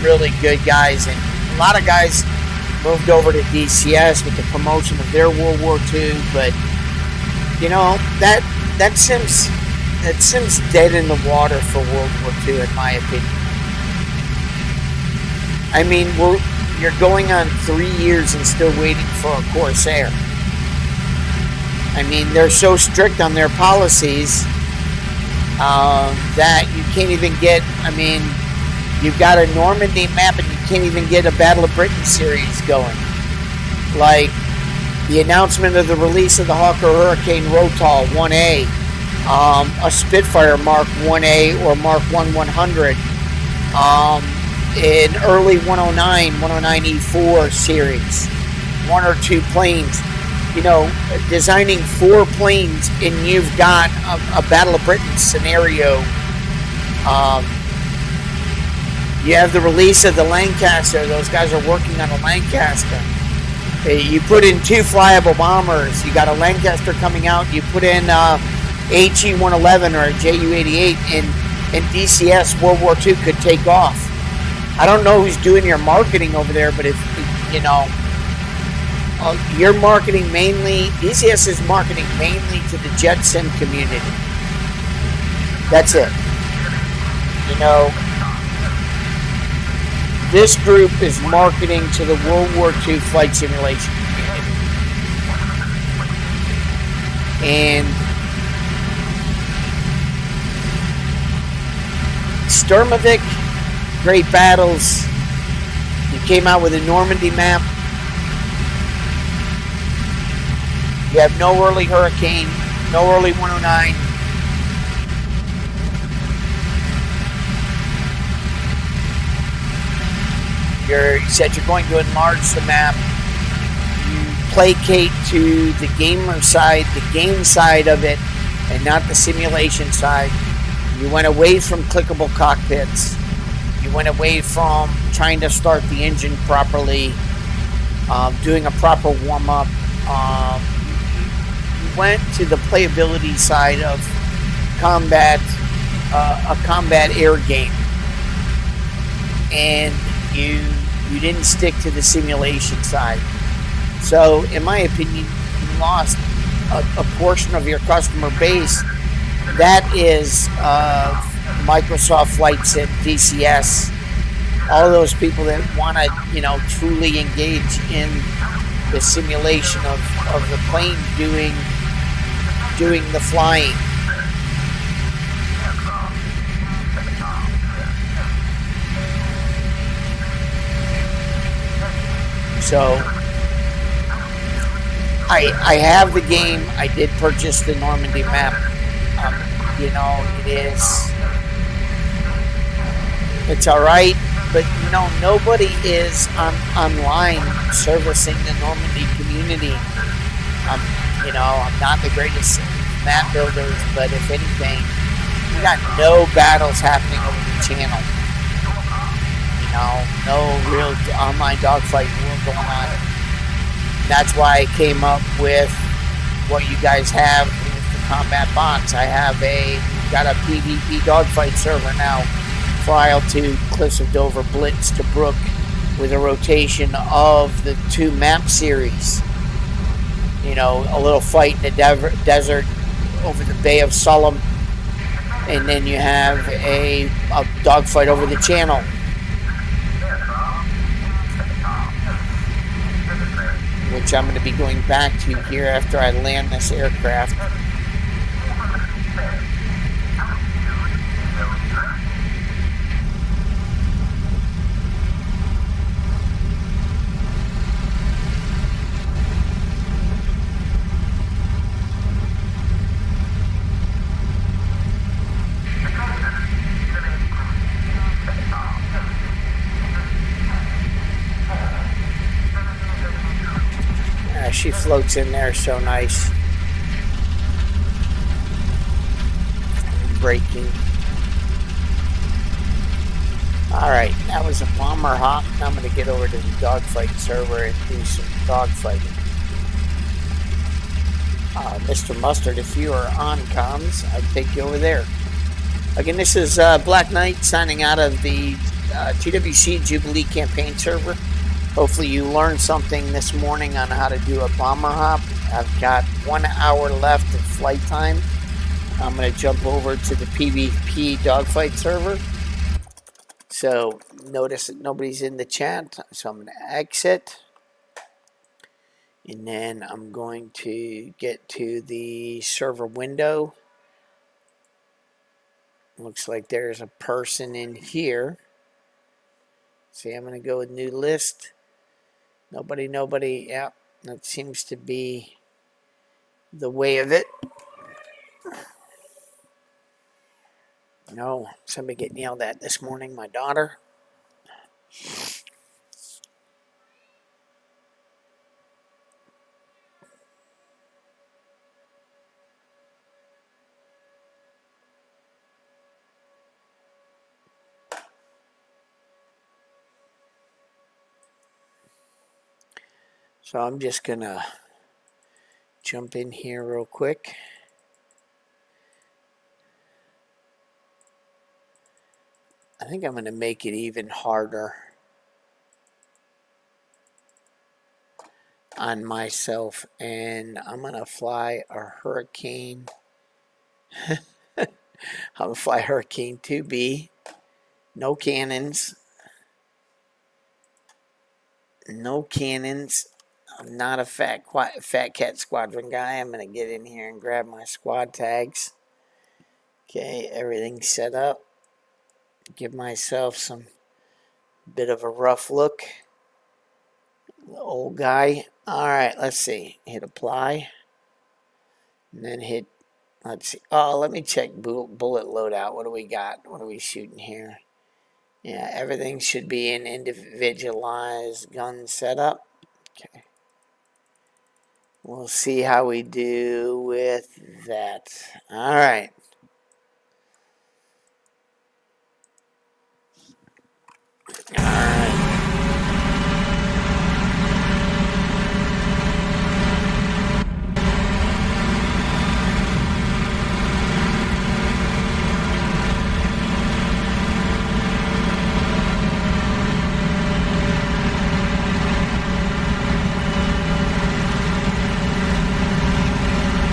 really good guys, and a lot of guys moved over to DCS with the promotion of their World War II, but you know, that seems dead in the water for World War II, in my opinion. I mean, you're going on 3 years and still waiting for a Corsair. I mean, they're so strict on their policies that you can't even get, I mean, you've got a Normandy map and you can't even get a Battle of Britain series going. Like, the announcement of the release of the Hawker Hurricane Rotal 1A, a Spitfire Mark 1A or Mark 100, in early 109E4 series, 1 or 2 planes, you know, designing 4 planes, and you've got a Battle of Britain scenario. You have the release of the Lancaster. Those guys are working on a Lancaster. You put in 2 flyable bombers. You got a Lancaster coming out. You put in HE-111 or a JU-88, and DCS World War II could take off. I don't know who's doing your marketing over there, but if you know, you're marketing mainly, DCS is marketing mainly to the jet sim community. That's it. You know, this group is marketing to the World War II flight simulation community. And Sturmovik, great battles. You came out with a Normandy map. You have no early Hurricane, no early 109. You said you're going to enlarge the map. You placate to the gamer side, the game side of it, and not the simulation side. You went away from clickable cockpits. You went away from trying to start the engine properly, doing a proper warm-up. You went to the playability side of combat, a combat air game. And you didn't stick to the simulation side. So, in my opinion, you lost a portion of your customer base. That is Microsoft Flight Sim, DCS, all those people that want to, you know, truly engage in the simulation of the plane doing the flying. So I have the game. I did purchase the Normandy map. You know, it's all right, but you know, nobody is online servicing the Normandy community. You know, I'm not the greatest map builders, but if anything, we got no battles happening over the channel. You know, no real online dogfight war going on. And that's why I came up with what you guys have with the combat bots. I have got a PvP dogfight server now, file to Cliffs of Dover, Blitz to Brook, with a rotation of the 2 map series. You know, a little fight in the desert over the Bay of Sullom, and then you have a dogfight over the channel. which I'm going to be going back to here after I land this aircraft. She floats in there so nice. Braking. Alright, that was a bomber hop. Now I'm going to get over to the Dogfight server and do some dogfighting. Mr. Mustard, if you are on comms, I'd take you over there. Again, this is Black Knight signing out of the TWC Jubilee campaign server. Hopefully you learned something this morning on how to do a bomber hop. I've got 1 hour left of flight time. I'm going to jump over to the PvP Dogfight server. So notice that nobody's in the chat. So I'm going to exit. And then I'm going to get to the server window. Looks like there's a person in here. See, I'm going to go with new list. Nobody. Yeah, that seems to be the way of it. No, somebody getting yelled at this morning, my daughter. So I'm just going to jump in here real quick. I think I'm going to make it even harder on myself. And I'm going to fly a Hurricane. I'm going to fly Hurricane 2B. No cannons. No cannons. I'm not a Fat Cat Squadron guy. I'm going to get in here and grab my squad tags. Okay, everything's set up. Give myself some bit of a rough look. The old guy. All right, let's see. Hit apply. And then hit, let's see. Oh, let me check bullet loadout. What do we got? What are we shooting here? Yeah, everything should be in individualized gun setup. Okay. We'll see how we do with that. All right. All right.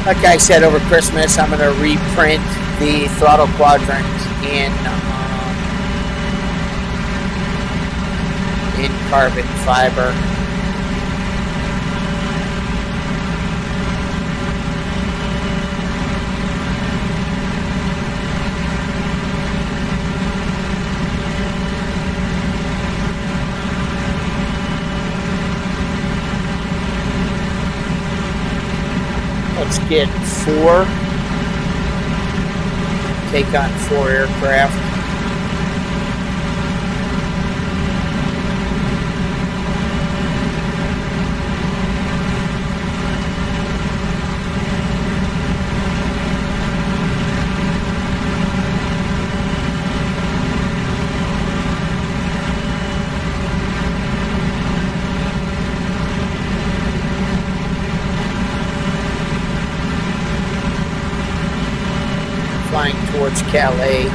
Like I said, over Christmas, I'm going to reprint the throttle quadrant in carbon fiber. Let's get 4. Take on 4 aircraft. Flying towards Calais.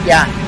Yeah.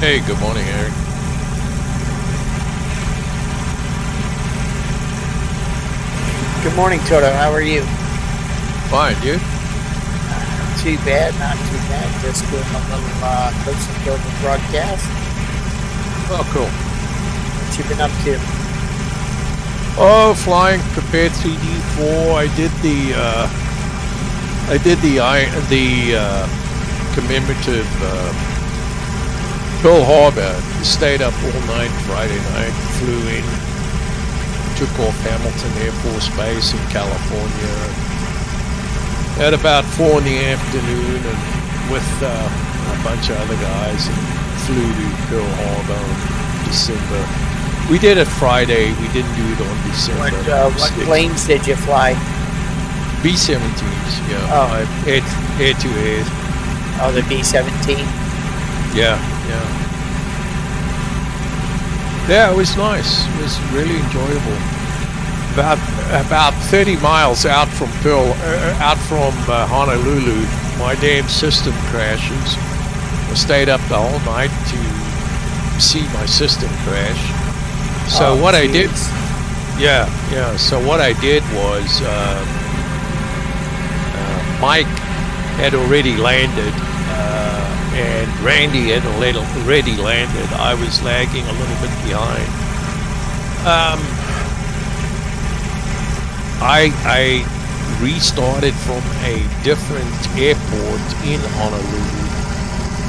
Hey, good morning, Eric. Good morning, Toto. How are you? Fine, you? Not too bad, not too bad. Just doing a little Coast and Silver broadcast. Oh, cool. What you been up to? Oh, flying prepared 3D4. I did the commemorative Pearl Harbor. Stayed up all night Friday night. Flew in. Took off Hamilton Air Force Base in California at about 4 in the afternoon, and with a bunch of other guys, and flew to Pearl Harbor in December. We did it Friday. We didn't do it on December. What planes did you fly? B-17s, yeah. Oh. Air to air. Oh, the B-17? Yeah. Yeah, it was nice. It was really enjoyable. About 30 miles out from Honolulu, my damn system crashes. I stayed up the whole night to see my system crash. So what I did, So what I did was, Mike had already landed, and Randy had already landed. I was lagging a little bit behind. I restarted from a different airport in Honolulu.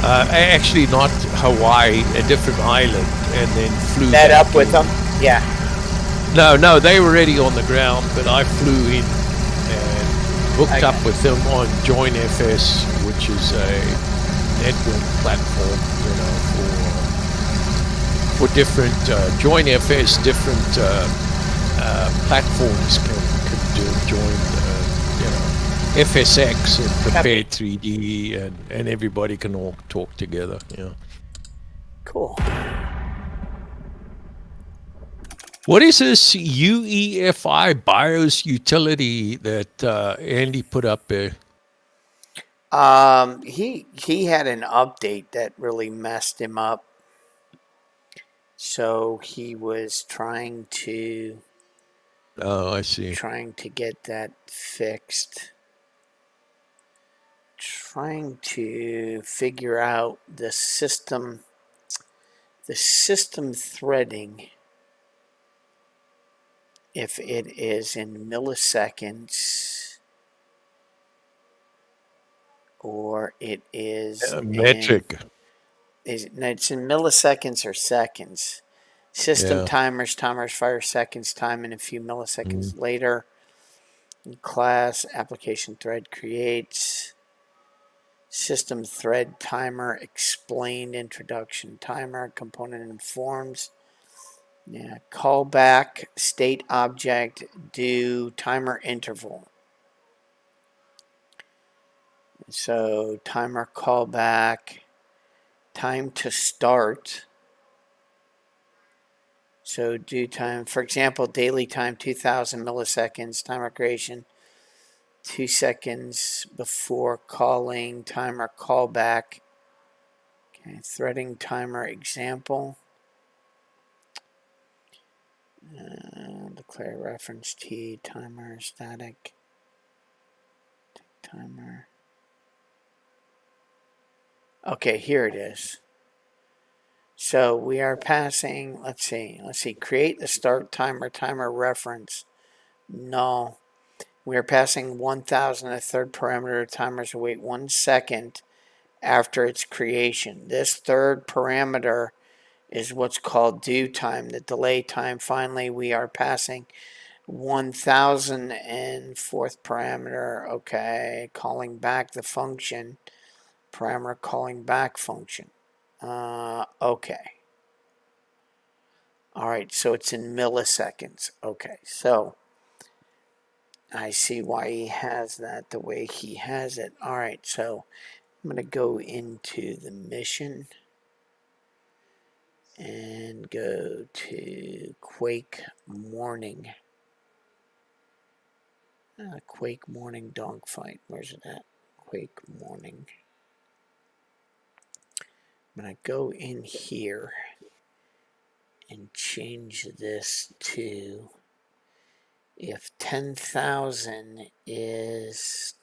Actually, not Hawaii, a different island, and then flew Met back up with them? Yeah. No, they were already on the ground, but I flew in and hooked up with them on Join FS, which is a network platform, for different Join FS, different platforms can join, FSX and Prepared 3D, and everybody can all talk together. Cool. What is this UEFI BIOS utility that Andy put up there? He had an update that really messed him up. So he was trying to get that fixed. Trying to figure out the system threading, if it is in milliseconds or it is metric. It's in milliseconds or seconds. System timers fire seconds time, and a few milliseconds later. Class application thread creates. System thread timer explained introduction timer component informs. Yeah, callback state object do timer interval. So timer callback time to start. So do time, for example, daily time 2000 milliseconds, timer creation 2 seconds before calling, timer callback. Okay, threading timer example. Declare reference T, timer, static, timer. Okay, here it is. So we are passing, let's see, create the start timer reference. No. We are passing 1000, a third parameter. Timers wait 1 second after its creation. This third parameter is what's called due time, the delay time. Finally, we are passing 1000 and fourth parameter. Okay, calling back the function. Parameter calling back function. Okay. All right, so it's in milliseconds. Okay, so I see why he has that the way he has it. All right, so I'm going to go into the mission and go to Quake Morning. Quake Morning Dogfight. Where's it at? Quake Morning. I'm going to go in here and change this to if 10,000 is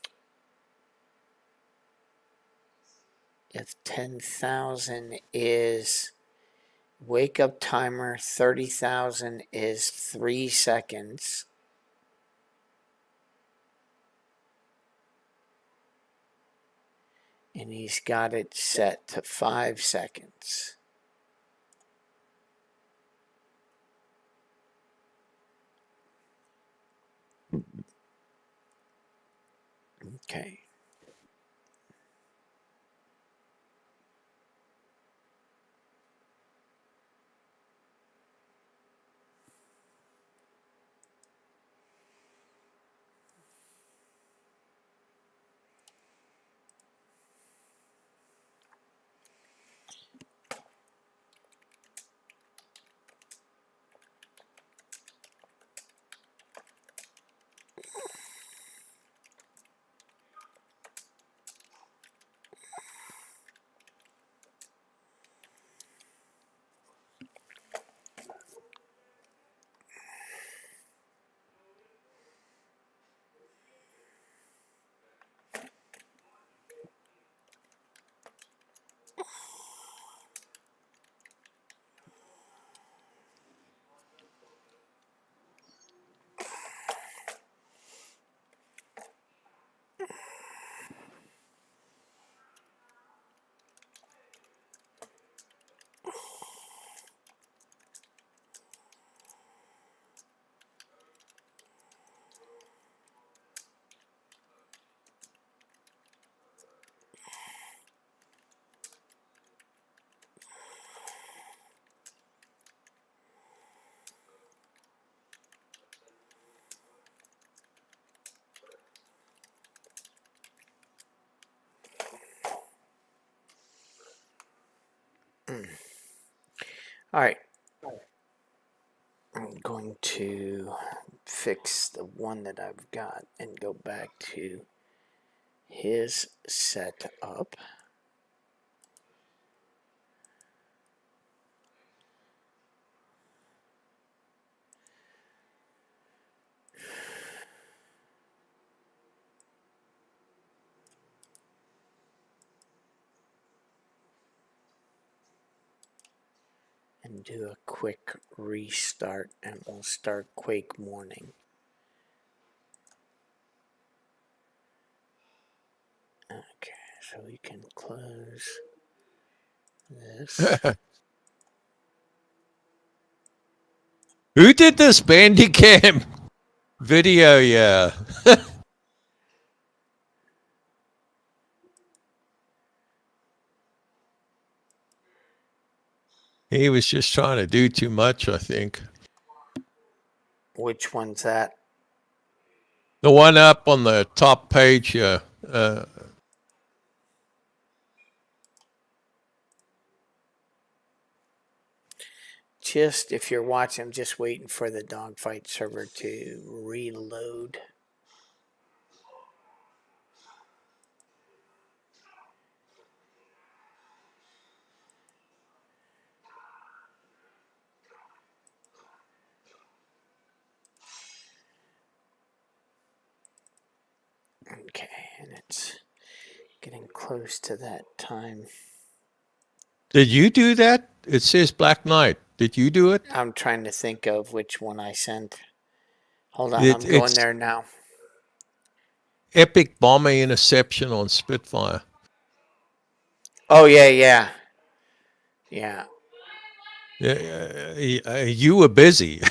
wake up timer, 30,000 is 3 seconds. And he's got it set to 5 seconds. Okay. All right. I'm going to fix the one that I've got and go back to his setup. And do a quick restart, and we'll start Quake Morning. Okay, so we can close this. Who did this Bandicam video? Yeah. He was just trying to do too much, I think. Which one's that? The one up on the top page here. Just, if you're watching, I'm just waiting for the Dogfight server to reload. Okay, and it's getting close to that time. Did you do that? It says Black Knight. Did you do it? I'm trying to think of which one I sent. Hold on, I'm going there now. Epic bomber interception on Spitfire. Oh, yeah. Yeah. You were busy.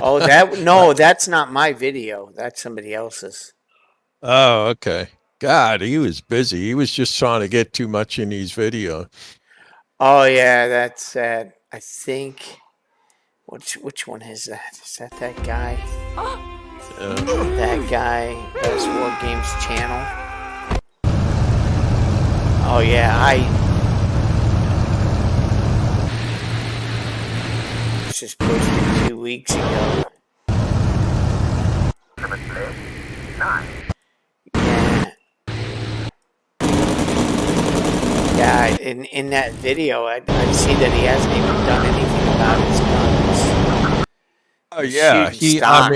Oh, that's not my video. That's somebody else's. Oh, okay. God, he was busy. He was just trying to get too much in his video. Oh, yeah, that's sad. I think, which one is that? Is that guy? That guy, Best War Games channel. Oh, yeah, this was posted 2 weeks ago. Yeah. Right. In that video, I see that he hasn't even done anything about his guns. Oh He's yeah, shooting stock.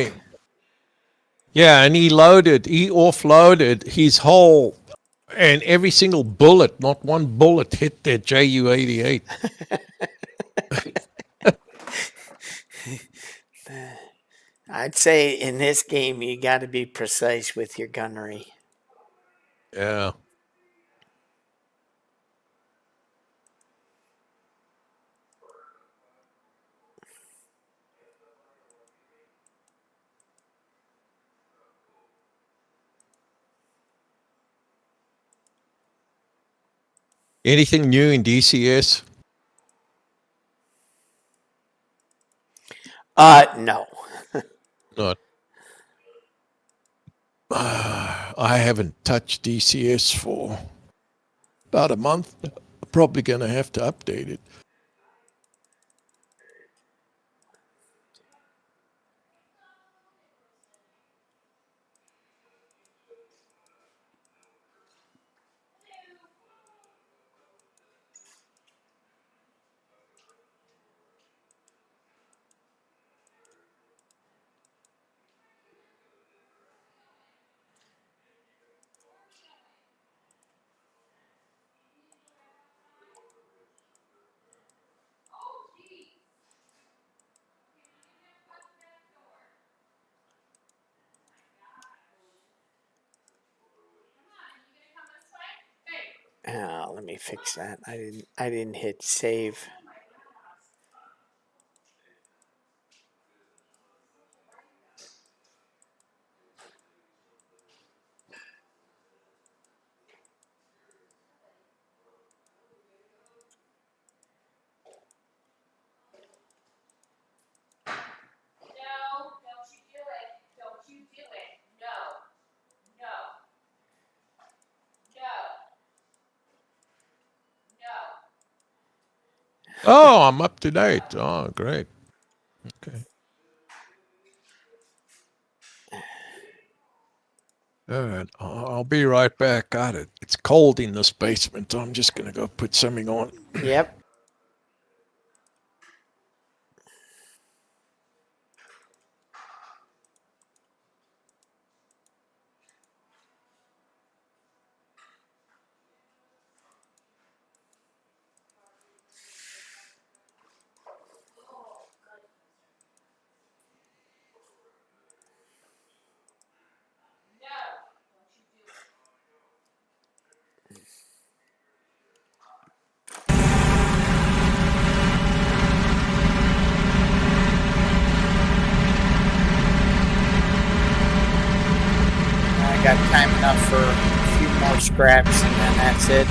and he offloaded his whole, and every single bullet, not one bullet hit their Ju-88. I'd say in this game, you got to be precise with your gunnery. Yeah. Anything new in DCS? No. Not. I haven't touched DCS for about a month. Probably going to have to update it. Let me fix that. I didn't hit save. Oh, I'm up to date. Oh, great. Okay. All right. I'll be right back. Got it. It's cold in this basement. I'm just going to go put something on. Yep. I got time enough for a few more scraps, and then that's it.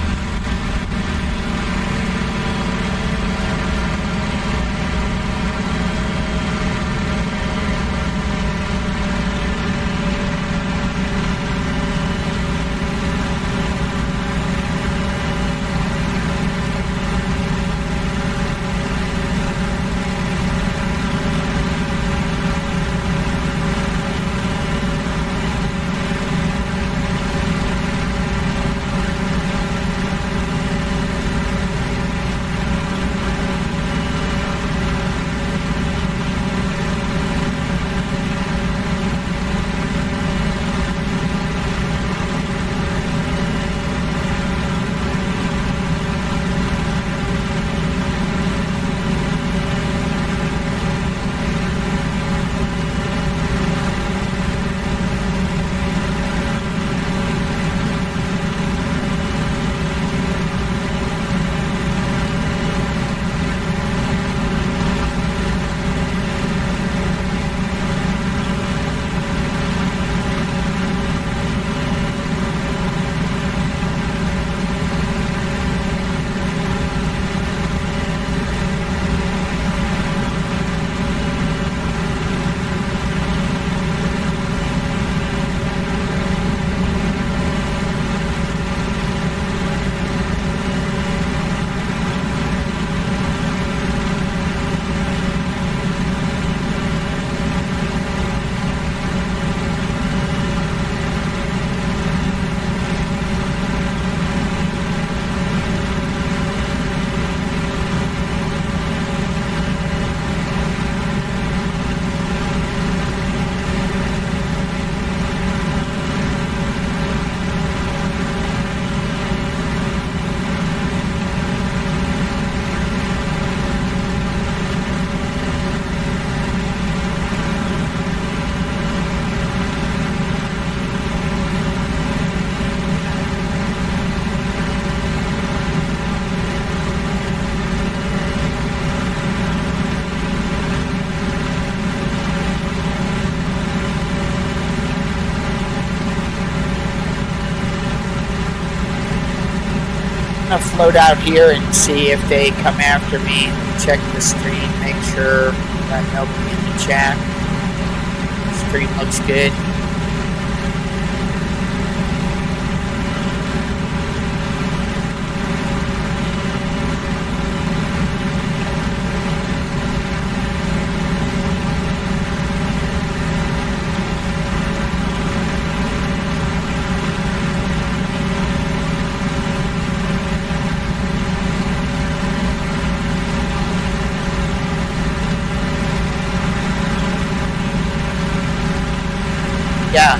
gonna float out here and see if they come after me. Check the stream, make sure that nobody in the chat. The stream looks good. Yeah.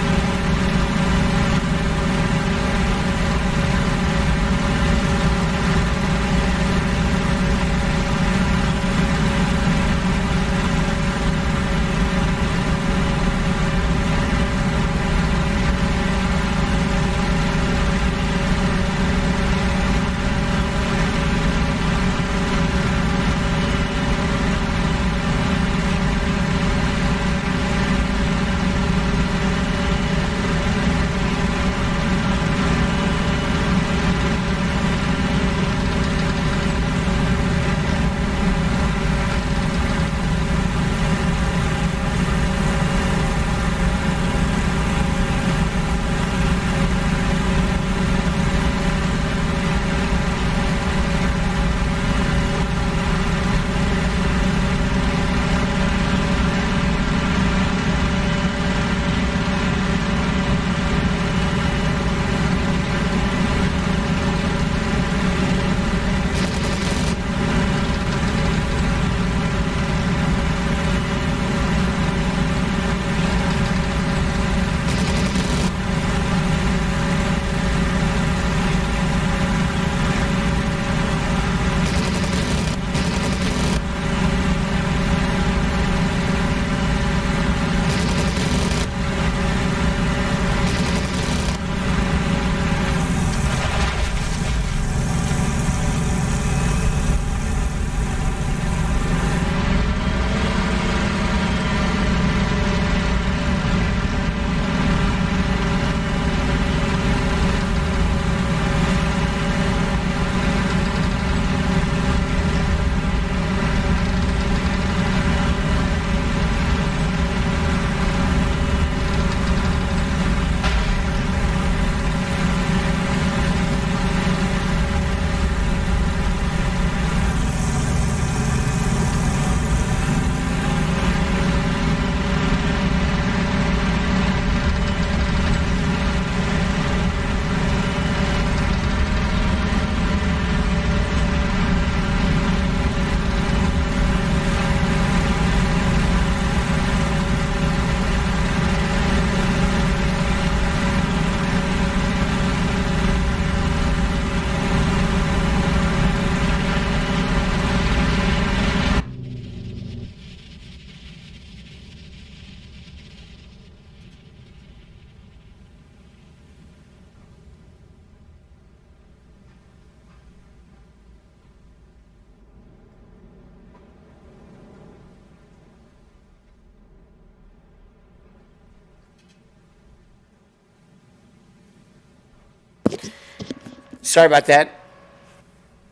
Sorry about that.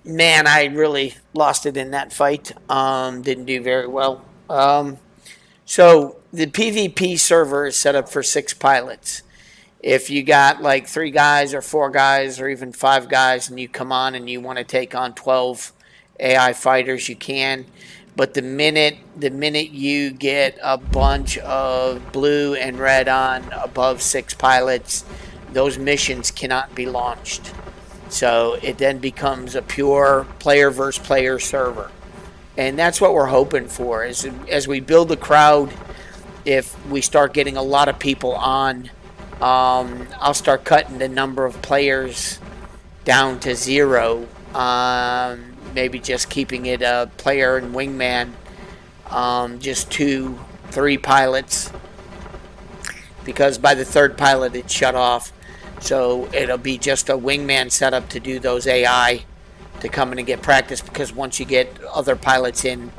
Man, I really lost it in that fight. Didn't do very well. So the PvP server is set up for 6 pilots. If you got like 3 guys or 4 guys or even 5 guys and you come on and you want to take on 12 AI fighters, you can. But the minute you get a bunch of blue and red on above 6 pilots, those missions cannot be launched. So it then becomes a pure player versus player server. And that's what we're hoping for. As we build the crowd, if we start getting a lot of people on, I'll start cutting the number of players down to 0. Maybe just keeping it a player and wingman, just 2-3 pilots. Because by the 3rd pilot, it's shut off. So it'll be just a wingman setup to do those AI to come in and get practice, because once you get other pilots in,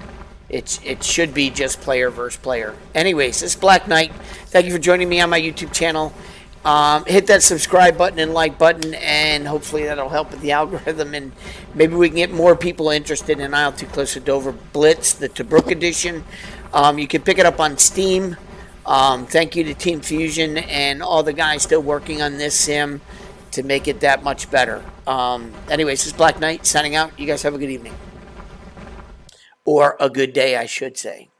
it should be just player versus player. Anyways, this is Black Knight. Thank you for joining me on my YouTube channel. Hit that subscribe button and like button, and hopefully that'll help with the algorithm, and maybe we can get more people interested in Isle Too Close to Dover Blitz, the Tobruk edition. You can pick it up on Steam. Thank you to Team Fusion and all the guys still working on this sim to make it that much better. Anyways, this is Black Knight signing out. You guys have a good evening. Or a good day, I should say.